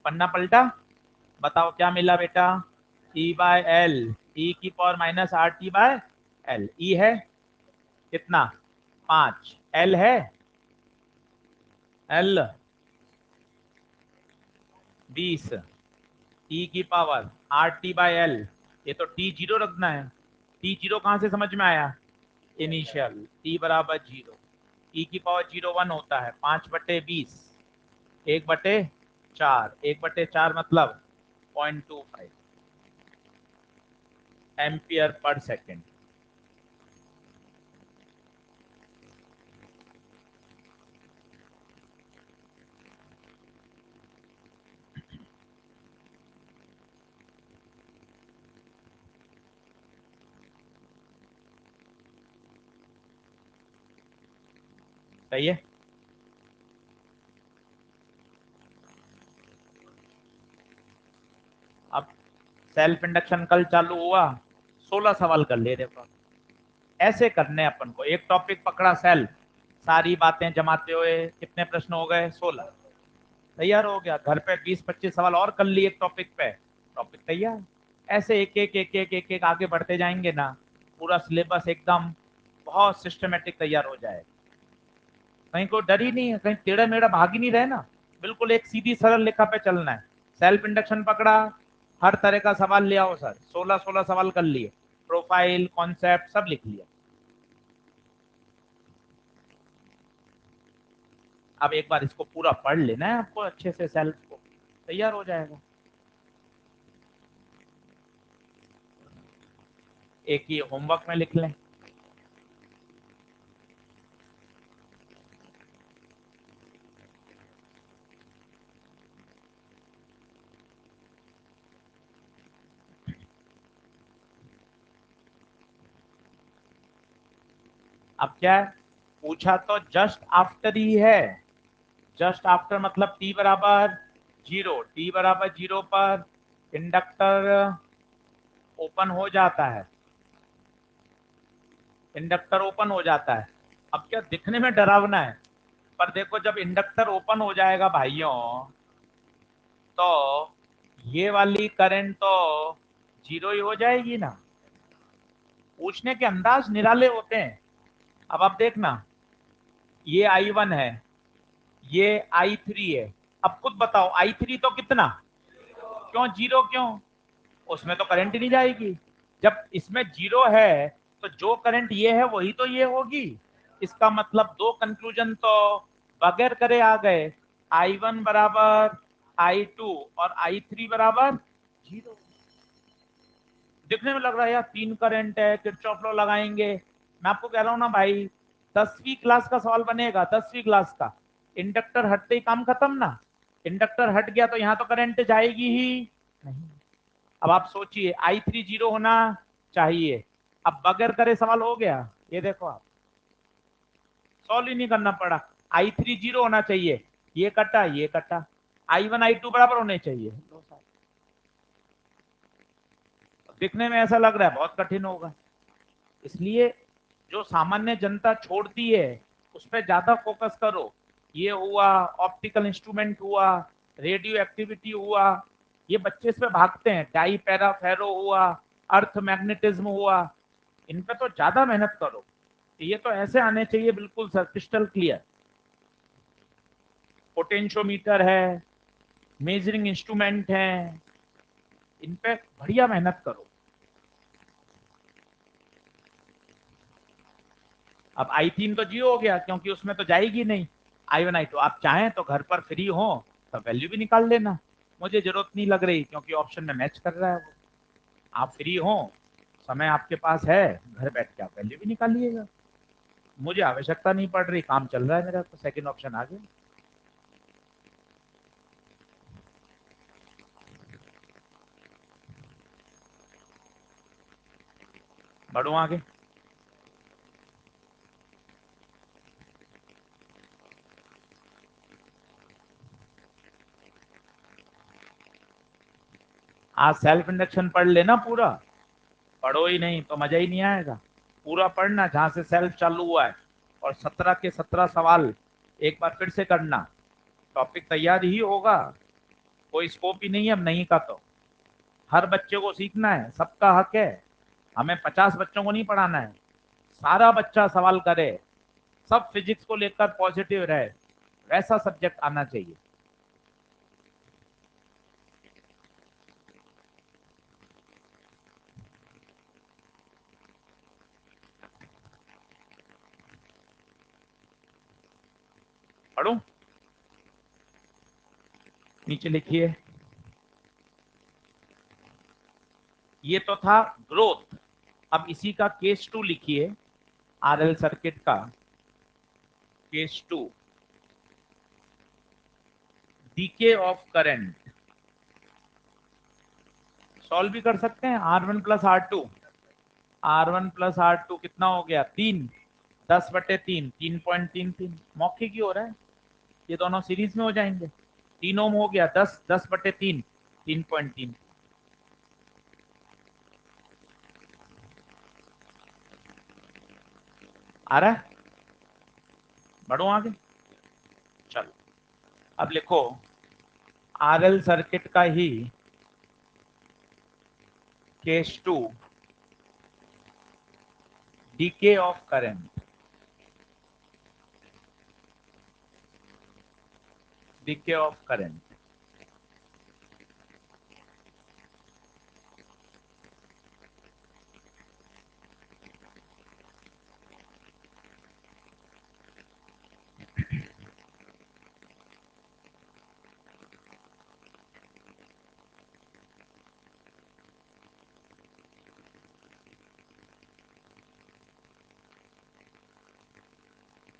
S1: पन्ना पलटा, बताओ क्या मिला बेटा, ई बाय एल, ई की power minus R T by L. E है कितना, 5, एल है, एल 20, ई की power R T by L, ये तो टी जीरो रखना है। टी जीरो कहां से समझ में आया, इनिशियल टी बराबर 0, ई की पावर 0 1 होता है, 5/20, 1/4, 1/4 मतलब 0.25 एम्पियर पर सेकेंड। सही है। अब सेल्फ इंडक्शन कल चालू हुआ, 16 सवाल कर ले देखो। ऐसे करने अपन को, एक टॉपिक पकड़ा सेल्फ, सारी बातें जमाते हुए कितने प्रश्न हो गए, 16। तैयार हो गया, घर पे 20-25 सवाल और कर लिए एक टॉपिक पे, टॉपिक तैयार। ऐसे एक एक एक एक एक एक आगे बढ़ते जाएंगे ना, पूरा सिलेबस एकदम बहुत सिस्टमेटिक तैयार हो जाए। कहीं कोई डर ही नहीं है, कहीं टेढ़ा मेढ़ा भाग ही नहीं रहे ना, बिल्कुल एक सीधी सरल रेखा पे चलना है। सेल्फ इंडक्शन पकड़ा, हर तरह का सवाल ले आओ सर, 16 सवाल कर लिए, प्रोफाइल कॉन्सेप्ट सब लिख लिया। अब एक बार इसको पूरा पढ़ लेना है आपको अच्छे से, सेल्फ को, तैयार हो जाएगा। एक ही होमवर्क में लिख लें। अब क्या है, पूछा तो जस्ट आफ्टर ही है। जस्ट आफ्टर मतलब टी बराबर 0, टी बराबर 0 पर इंडक्टर ओपन हो जाता है, इंडक्टर ओपन हो जाता है। अब क्या दिखने में डरावना है, पर देखो जब इंडक्टर ओपन हो जाएगा भाइयों, तो ये वाली करंट तो 0 ही हो जाएगी ना। पूछने के अंदाज निराले होते हैं। अब आप देखना, ये I1 है, ये I3 है। अब खुद बताओ I3 तो कितना, क्यों 0 क्यों, उसमें तो करंट ही नहीं जाएगी। जब इसमें 0 है तो जो करंट ये है वही तो ये होगी। इसका मतलब दो कंक्लूजन तो बगैर करे आ गए, I1 बराबर I2 और I3 बराबर 0। दिखने में लग रहा है यार 3 करंट है, किरचॉफ लॉ लगाएंगे। मैं आपको कह रहा हूं ना भाई, 10वीं क्लास का सवाल बनेगा, 10वीं क्लास का। इंडक्टर हटते ही काम खत्म ना, इंडक्टर हट गया तो यहां तो करंट जाएगी ही नहीं। अब आप सोचिए I3 0 होना चाहिए। अब बगैर करे सवाल हो गया, ये देखो आप, सॉल्व ही नहीं करना पड़ा। I3 0 होना चाहिए, ये कटा ये कटा, I1 I2 बराबर होने चाहिए। दिखने में ऐसा लग रहा है बहुत कठिन होगा, इसलिए जो सामान्य जनता छोड़ती है उस पर ज्यादा फोकस करो। ये हुआ, ऑप्टिकल इंस्ट्रूमेंट हुआ, रेडियो एक्टिविटी हुआ, ये बच्चे इस पे भागते हैं। डाई पैरा फेरो हुआ, अर्थ मैग्नेटिज्म हुआ, इन पे तो ज्यादा मेहनत करो। ये तो ऐसे आने चाहिए बिल्कुल सर, क्रिस्टल क्लियर। पोटेंशियोमीटर है, मेजरिंग इंस्ट्रूमेंट है, इन पे बढ़िया मेहनत करो। अब I3 तो जीरो हो गया क्योंकि उसमें तो जाएगी नहीं। I1 I2 आप चाहें तो घर पर फ्री हो तो वैल्यू भी निकाल लेना, मुझे जरूरत नहीं लग रही क्योंकि ऑप्शन में मैच कर रहा है वो। आप फ्री हो, समय आपके पास है, घर बैठ के आप वैल्यू भी निकालिएगा। मुझे आवश्यकता नहीं पड़ रही, काम चल रहा है मेरा, तो सेकंड ऑप्शन आ गया। बढ़ो आगे। आज सेल्फ इंडक्शन पढ़ लेना पूरा, पढ़ो ही नहीं तो मजा ही नहीं आएगा। पूरा पढ़ना जहां से सेल्फ चालू हुआ है, और 17 के 17 सवाल एक बार फिर से करना। टॉपिक तैयार ही होगा, कोई स्कोप ही नहीं है अब नहीं का तो। हर बच्चे को सीखना है, सबका हक है। हमें 50 बच्चों को नहीं पढ़ाना है, सारा बच्चा सवाल करे, सब फिजिक्स को लेकर पॉजिटिव रहे, वैसा सब्जेक्ट आना चाहिए। पढ़ो, नीचे लिखिए। ये तो था ग्रोथ, अब इसी का केस 2 लिखिए। आरएल सर्किट का case 2, decay of current. Solve भी कर सकते हैं। R1 + R2 कितना हो गया, 3, 10/3, 3.33। मौखिक ही हो रहा है, ये दोनों सीरीज में हो जाएंगे। 3 ओम हो गया, 10/3, 3.3। आ रहा है, बढ़ो आगे। चलो अब लिखो, आरएल सर्किट का ही case 2, decay of current. Decay of current,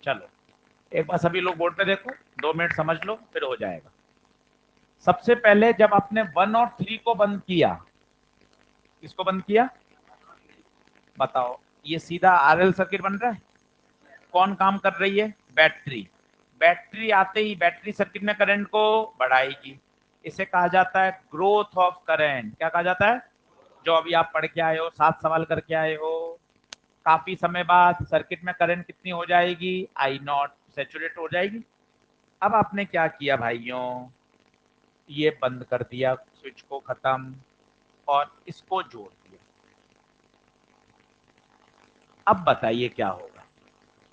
S1: चलो एक बार सभी लोग बोर्ड पे देखो, 2 मिनट समझ लो फिर हो जाएगा। सबसे पहले जब आपने 1 और 3 को बंद किया, किसको बंद किया बताओ, ये सीधा आरएल सर्किट बन रहा है। कौन काम कर रही है, बैटरी। बैटरी आते ही बैटरी सर्किट में करंट को बढ़ाएगी, इसे कहा जाता है ग्रोथ ऑफ करंट। क्या कहा जाता है, जो अभी आप पढ़ के आए हो, 7 सवाल करके आए हो। काफी समय बाद सर्किट में करंट कितनी हो जाएगी, I0, सेचुरेट हो जाएगी। अब आपने क्या किया भाइयों, ये बंद कर दिया स्विच को, खत्म, और इसको जोड़ दिया। अब बताइए क्या होगा,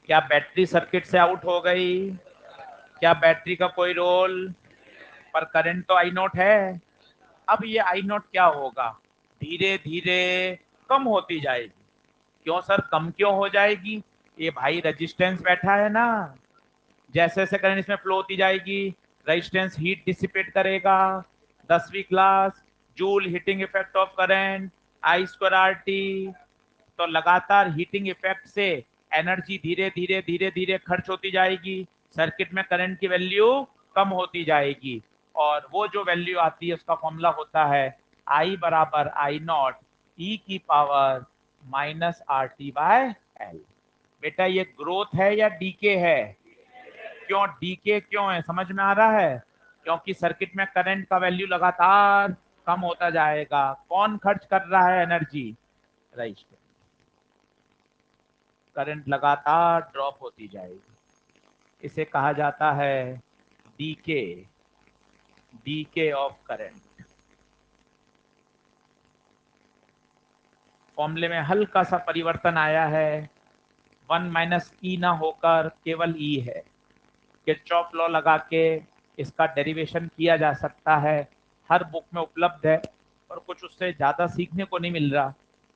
S1: क्या बैटरी सर्किट से आउट हो गई, क्या बैटरी का कोई रोल, पर करंट तो I0 है। अब ये I0 क्या होगा, धीरे धीरे कम होती जाएगी। क्यों सर कम क्यों हो जाएगी, ये भाई रेजिस्टेंस बैठा है ना, जैसे जैसे करंट इसमें फ्लो होती जाएगी, रेजिस्टेंस हीट डिसिपेट करेगा। 10वीं class, joule heating effect of current, I²RT। तो लगातार हीटिंग इफेक्ट से एनर्जी धीरे धीरे धीरे धीरे खर्च होती जाएगी, सर्किट में करंट की वैल्यू कम होती जाएगी, और वो जो वैल्यू आती है उसका फॉर्मूला होता है I बराबर आई नॉट ई की power minus R T by L. बेटा ये ग्रोथ है या डीके है? क्यों डीके क्यों है, समझ में आ रहा है? क्योंकि सर्किट में करंट का वैल्यू लगातार कम होता जाएगा। कौन खर्च कर रहा है एनर्जी? रजिस्टर। करंट लगातार ड्रॉप होती जाएगी, इसे कहा जाता है डीके, डीके ऑफ करंट। फॉर्मूले में हल्का सा परिवर्तन आया है, 1 माइनस ई ना होकर केवल ई है। किरचॉफ लॉ लगा के इसका डेरिवेशन किया जा सकता है, हर बुक में उपलब्ध है, और कुछ उससे ज़्यादा सीखने को नहीं मिल रहा,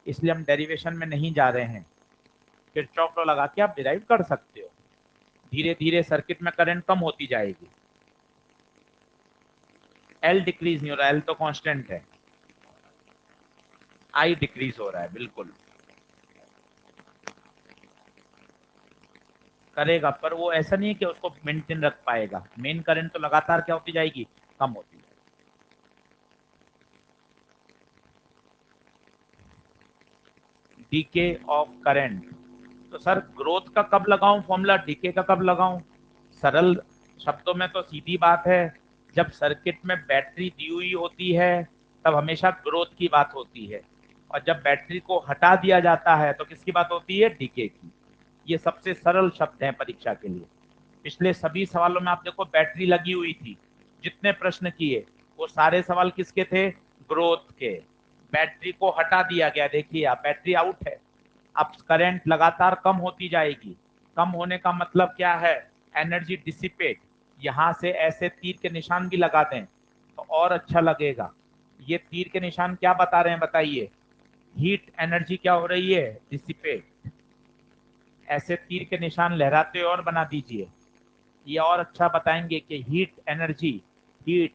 S1: इसलिए हम डेरिवेशन में नहीं जा रहे हैं। किरचॉफ लॉ लगा के आप डिराइव कर सकते हो। धीरे धीरे सर्किट में करंट कम होती जाएगी। एल डिक्रीज नहीं हो रहा, एल तो कांस्टेंट है, आई डिक्रीज हो रहा है, बिल्कुल करेगा, पर वो ऐसा नहीं है कि उसको मेंटेन रख पाएगा। मेन करंट तो लगातार क्या होती जाएगी, कम होती जाएगी। डीके ऑफ करंट, तो सर ग्रोथ का कब लगाऊं फॉर्मूला, डीके का कब लगाऊं? सरल शब्दों में तो सीधी बात है, जब सर्किट में बैटरी दी हुई होती है तब हमेशा ग्रोथ की बात होती है, और जब बैटरी को हटा दिया जाता है तो किसकी बात होती है, डीके की। ये सबसे सरल शब्द हैं परीक्षा के लिए। पिछले सभी सवालों में आप देखो बैटरी लगी हुई थी, जितने प्रश्न किए वो सारे सवाल किसके थे, ग्रोथ के। बैटरी को हटा दिया गया, देखिए आप बैटरी आउट है, अब करंट लगातार कम होती जाएगी। कम होने का मतलब क्या है, एनर्जी डिसिपेट। यहां से ऐसे तीर के निशान भी लगा दें तो और अच्छा लगेगा। ये तीर के निशान क्या बता रहे हैं बताइए, हीट एनर्जी क्या हो रही है, डिसिपेट। ऐसे तीर के निशान लहराते और बना दीजिए, ये और अच्छा बताएंगे कि हीट एनर्जी, हीट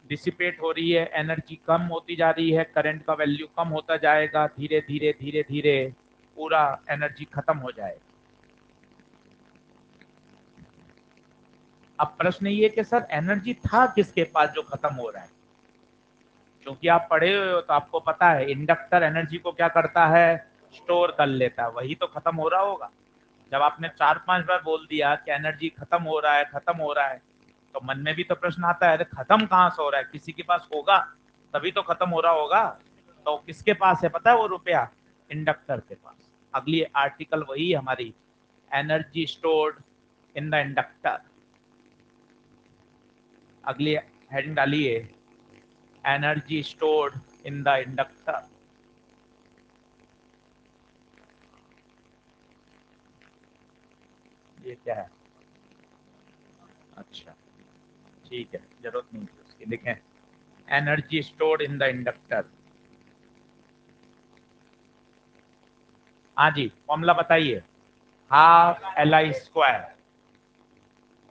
S1: डिसिपेट हो रही है, एनर्जी कम होती जा रही है, करंट का वैल्यू कम होता जाएगा, धीरे धीरे धीरे धीरे पूरा एनर्जी खत्म हो जाएगा। अब प्रश्न ये कि सर एनर्जी था किसके पास जो खत्म हो रहा है? क्योंकि आप पढ़े हुए हो तो आपको पता है इंडक्टर एनर्जी को क्या करता है, स्टोर कर लेता है, वही तो खत्म हो रहा होगा। जब आपने 4-5 बार बोल दिया कि एनर्जी खत्म हो रहा है, खत्म हो रहा है, तो मन में भी तो प्रश्न आता है, अरे खत्म कहाँ से हो रहा है, किसी के पास होगा तभी तो खत्म हो रहा होगा। तो किसके पास है पता है वो रुपया, इंडक्टर के पास। अगली आर्टिकल वही हमारी, energy stored in the inductor. अगली हेडिंग डालिए, energy stored in the inductor. ये क्या है, अच्छा ठीक है, जरूरत नहीं थी उसकी, लिखें energy stored in the inductor. हाँ जी, फॉर्मूला बताइए, हाफ एल आई स्क्वायर।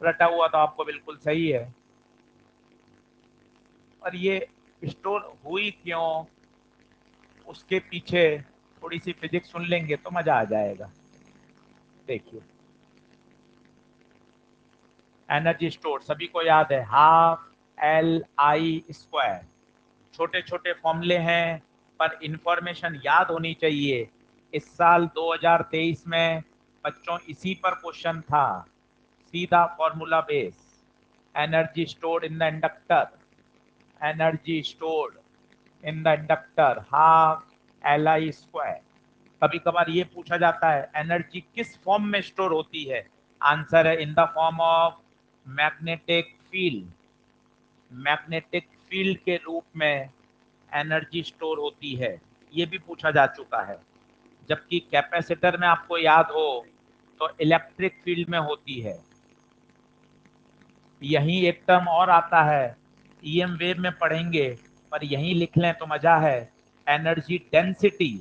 S1: रटा हुआ तो आपको बिल्कुल सही है, और ये स्टोर हुई क्यों, उसके पीछे थोड़ी सी फिजिक्स सुन लेंगे तो मजा आ जाएगा। देखिए एनर्जी स्टोर सभी को याद है, हाफ एल आई स्क्वायर। छोटे छोटे फॉर्मूले हैं पर इंफॉर्मेशन याद होनी चाहिए। इस साल 2023 में बच्चों इसी पर क्वेश्चन था, सीधा formula base, energy stored in the inductor, energy stored in the inductor half L I square. कभी कभार ये पूछा जाता है एनर्जी किस फॉर्म में स्टोर होती है, आंसर है in the form of magnetic field. Magnetic field के रूप में एनर्जी स्टोर होती है, ये भी पूछा जा चुका है। जबकि कैपेसिटर में आपको याद हो तो इलेक्ट्रिक फील्ड में होती है। यही एक टर्म और आता है, ईएम वेव में पढ़ेंगे, पर यही लिख लें तो मजा है, एनर्जी डेंसिटी,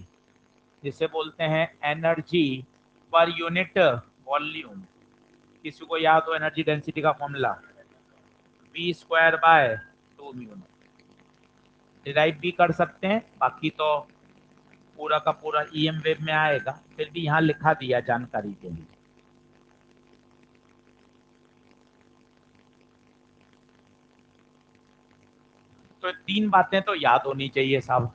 S1: जिसे बोलते हैं एनर्जी पर यूनिट वॉल्यूम। किसी को याद हो एनर्जी डेंसिटी का formula, V square by 2 mu. Derive भी कर सकते हैं, बाकी तो पूरा का पूरा ईएम वेव में आएगा, फिर भी यहाँ लिखा दिया जानकारी के लिए। तो 3 बातें तो याद होनी चाहिए साहब।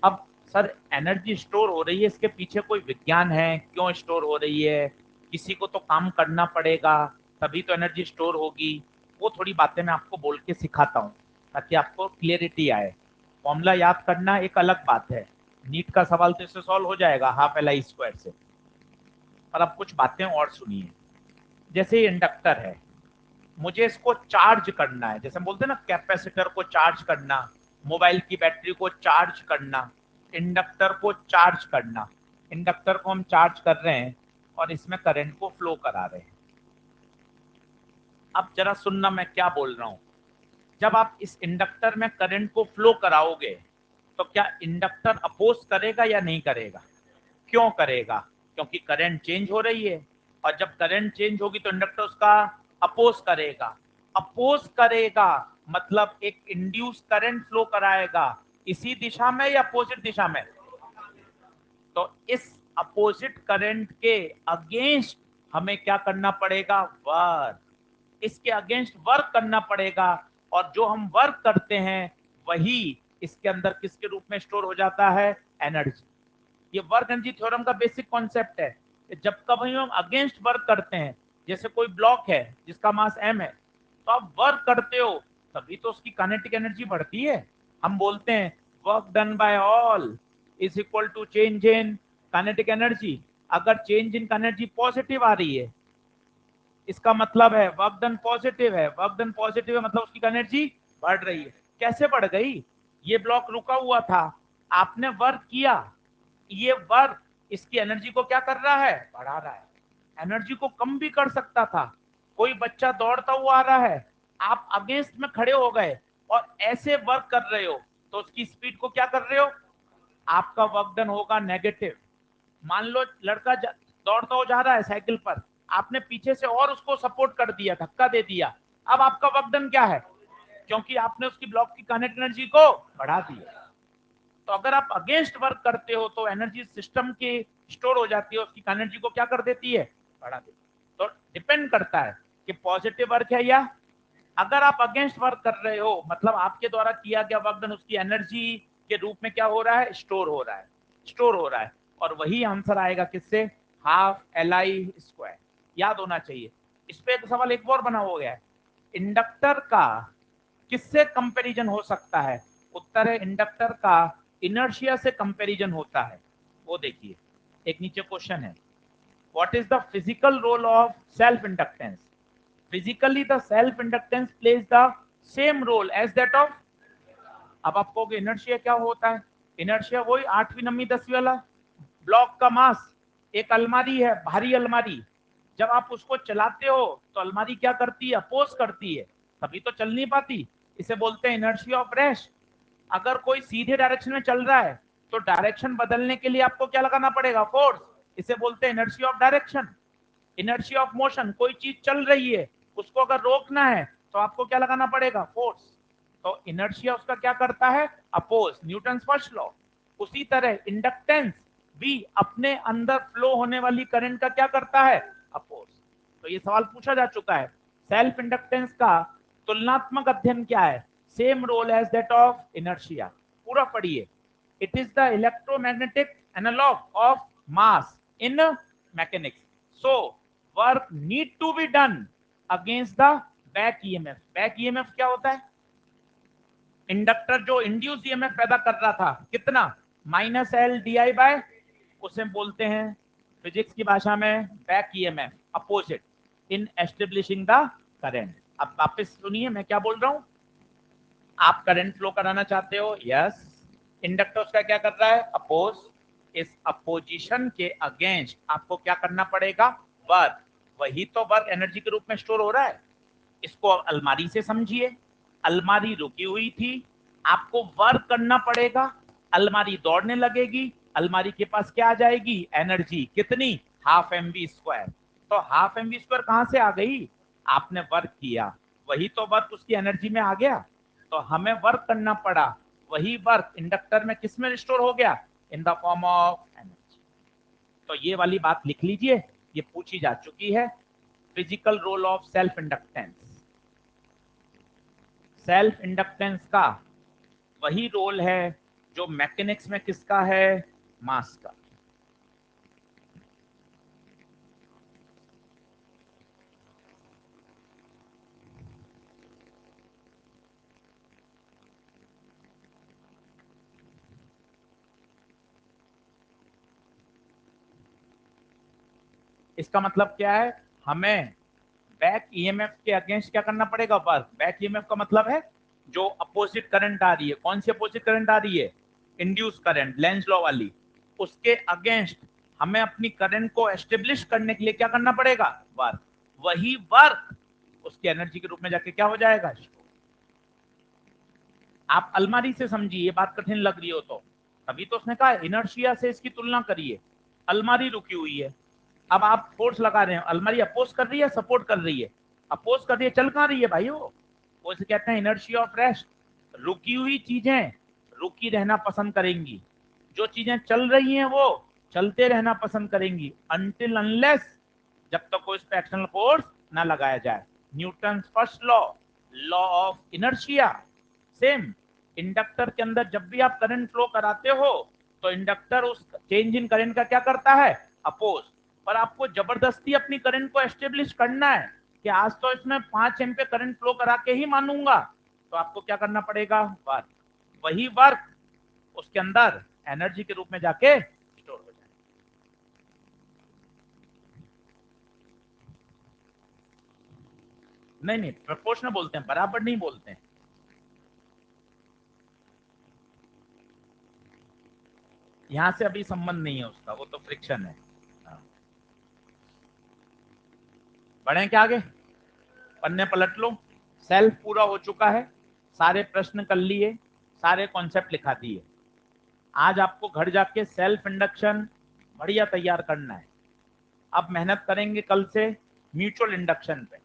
S1: अब सर एनर्जी स्टोर हो रही है, इसके पीछे कोई विज्ञान है, क्यों स्टोर हो रही है? किसी को तो काम करना पड़ेगा, तभी तो एनर्जी स्टोर होगी। वो थोड़ी बातें मैं आपको बोल के सिखाता हूँ ताकि आपको क्लियरिटी आए। फॉर्मूला याद करना एक अलग बात है, नीट का सवाल तो इससे सॉल्व हो जाएगा ½ Li² से। पर अब कुछ बातें और सुनिए। जैसे इंडक्टर है, मुझे इसको चार्ज करना है, जैसे हम बोलते हैं ना कैपेसिटर को चार्ज करना, मोबाइल की बैटरी को चार्ज करना, इंडक्टर को चार्ज करना। इंडक्टर को हम चार्ज कर रहे हैं और इसमें करंट को फ्लो करा रहे हैं। अब जरा सुनना मैं क्या बोल रहा हूं। जब आप इस इंडक्टर में करंट को फ्लो कराओगे तो क्या इंडक्टर अपोज करेगा या नहीं करेगा? क्यों करेगा? क्योंकि करंट चेंज हो रही है, और जब करंट चेंज होगी तो इंडक्टर उसका अपोज करेगा। अपोज करेगा मतलब एक इंड्यूस करंट फ्लो कराएगा, इसी दिशा में या अपोजिट दिशा में? तो इस अपोजिट करंट के अगेंस्ट हमें क्या करना पड़ेगा? वर्क। इसके अगेंस्ट वर्क करना पड़ेगा, और जो हम वर्क करते हैं वही इसके अंदर किसके रूप में स्टोर हो जाता है? एनर्जी। ये वर्क एनर्जी थ्योरम का बेसिक कॉन्सेप्ट है। जब कभी हम अगेंस्ट वर्क करते हैं, जैसे कोई ब्लॉक है जिसका मास m है, तो आप वर्क करते हो तभी तो उसकी काइनेटिक एनर्जी बढ़ती है। हम बोलते हैं work done by all is equal to change in kinetic energy. अगर चेंज इन एनर्जी पॉजिटिव आ रही है, इसका मतलब है वर्क डन पॉजिटिव है। वर्क डन पॉजिटिव है मतलब उसकी एनर्जी बढ़ रही है। कैसे बढ़ गई? ये ब्लॉक रुका हुआ था, आपने वर्क किया, ये वर्क इसकी एनर्जी को क्या कर रहा है? बढ़ा रहा है। एनर्जी को कम भी कर सकता था। कोई बच्चा दौड़ता हुआ आ रहा है, आप अगेंस्ट में खड़े हो गए और ऐसे वर्क कर रहे हो, तो उसकी स्पीड को क्या कर रहे हो? आपका वर्क डन होगा नेगेटिव। मान लो लड़का दौड़ता हो जा रहा है साइकिल पर, आपने पीछे से और उसको सपोर्ट कर दिया, धक्का दे दिया, अब आपका वर्क डन क्या है? क्योंकि आपने उसकी ब्लॉक की काइनेटिक एनर्जी को बढ़ा दिया। तो अगर आप अगेंस्ट वर्क करते हो तो एनर्जी सिस्टम की स्टोर हो जाती है, उसकी एनर्जी को क्या कर देती है? बढ़ा देती है। तो डिपेंड करता है कि पॉजिटिव वर्क है या, अगर आप अगेंस्ट वर्क कर रहे हो मतलब आपके द्वारा किया गया वर्क डन उसकी एनर्जी के रूप में क्या हो रहा है? स्टोर हो रहा है। स्टोर हो रहा है, और वही आंसर आएगा किससे? ½ Li²। याद होना चाहिए। इस पे एक सवाल एक और बना हो गया है, इंडक्टर का किससे कंपैरिजन हो सकता है? उत्तर है इंडक्टर का इनर्शिया से कंपैरिजन होता है। वो देखिए, एक नीचे क्वेश्चन है, what is the physical role of self inductance? Physically the self inductance plays the same role as that of. अब आप कहोगे इनर्शिया क्या होता है? इनर्शिया वही 8वीं 9वीं 10वीं वाला, ब्लॉक का मास। एक अलमारी है, भारी अलमारी, जब आप उसको चलाते हो तो अलमारी क्या करती है? अपोज करती है, तभी तो चल नहीं पाती। इसे बोलते हैं इनर्शिया ऑफ रेस्ट। अगर कोई सीधे डायरेक्शन में चल रहा है तो डायरेक्शन बदलने के लिए आपको क्या लगाना पड़ेगा? फोर्स। इसे बोलते हैं inertia of direction. Inertia of motion, कोई चीज चल रही है, उसको अगर रोकना है तो आपको क्या लगाना पड़ेगा? फोर्स। तो इनर्शिया उसका क्या करता है? Oppose, Newton first law. उसी तरह इंडक्टेंस भी अपने अंदर फ्लो होने वाली करंट का क्या करता है? अपोज। तो ये सवाल पूछा जा चुका है। सेल्फ इंडक्टेंस का तुलनात्मक अध्ययन क्या है? Same role as that of inertia. पूरा पढ़िए। It is the electromagnetic analog of mass in mechanics. So work need to be done against the back EMF. Back EMF क्या होता है? इंडक्टर जो इंड्यूस ईएमएफ पैदा कर रहा था, कितना? -L/di/, उसे बोलते हैं फिजिक्स की भाषा में back EMF, opposite, in establishing the current. अब वापस सुनिए मैं क्या बोल रहा हूं। आप करंट फ्लो कराना चाहते हो, यस। इंडक्टर उसका क्या कर रहा है? अपोज। इस अपोजिशन के अगेंस्ट आपको क्या करना पड़ेगा? वर्क। वही तो वर्क एनर्जी के रूप में स्टोर हो रहा है। इसको अलमारी से समझिए, अलमारी रुकी हुई थी, आपको वर्क करना पड़ेगा, अलमारी दौड़ने लगेगी, अलमारी के पास क्या आ जाएगी? एनर्जी। कितनी? ½ mv²। तो ½ mv² कहां से आ गई? आपने वर्क किया, वही तो वर्क उसकी एनर्जी में आ गया। तो हमें वर्क करना पड़ा, वही वर्क इंडक्टर में किस में स्टोर हो गया? In the form of energy. तो ये वाली बात लिख लीजिए, ये पूछी जा चुकी है। Physical role of self inductance. Self inductance का वही रोल है जो मैकेनिक्स में किसका है, मास का। इसका मतलब क्या है, हमें बैक ईएमएफ के अगेंस्ट क्या करना पड़ेगा वर्क। बैक ईएमएफ का मतलब है जो अपोजिट करंट आ रही है, कौन सी अपोजिट करंट आ रही है, इंड्यूस करंट, लेंज लॉ वाली, उसके अगेंस्ट हमें अपनी करंट को एस्टेब्लिश करने के लिए क्या करना पड़ेगा, वर्क। वही वर्क उसकी एनर्जी के रूप में जाके क्या हो जाएगा। आप अलमारी से समझिए, ये बात कठिन लग रही हो तो तभी तो उसने कहा इनर्शिया से इसकी तुलना करिए। अलमारी रुकी हुई है, अब आप फोर्स लगा रहे हैं, अलमारी अपोज कर रही है सपोर्ट कर रही है, अपोज कर रही है, चल कहां रही है भाई वो इसे कहते हैं इनर्शिया ऑफ रेस्ट। रुकी हुई चीजें रुकी रहना पसंद करेंगी, जो चीजें चल रही हैं वो चलते रहना पसंद करेंगी, अनटिल अनलेस जब तक कोई इस पे एक्सटर्नल फोर्स ना लगाया जाए। Newton first law, law of inertia. Same inductor के अंदर जब भी आप करंट फ्लो कराते हो तो इंडक्टर उस चेंज इन करंट का क्या करता है, अपोज। पर आपको जबरदस्ती अपनी करंट को एस्टेब्लिश करना है कि आज तो इसमें 5 एम्पीयर करंट फ्लो करा के ही मानूंगा, तो आपको क्या करना पड़ेगा, वर्क। वही वर्क उसके अंदर एनर्जी के रूप में जाके स्टोर हो जाए। नहीं नहीं, प्रोपोर्शनल बोलते हैं, बराबर नहीं बोलते हैं। यहां से अभी संबंध नहीं है उसका, वो तो फ्रिक्शन है। हाँ। बढ़े क्या आगे, पन्ने पलट लो। सेल्फ पूरा हो चुका है, सारे प्रश्न कर लिए, सारे कॉन्सेप्ट लिखा दिए। आज आपको घर जाके सेल्फ इंडक्शन बढ़िया तैयार करना है। अब मेहनत करेंगे कल से म्यूचुअल इंडक्शन पे।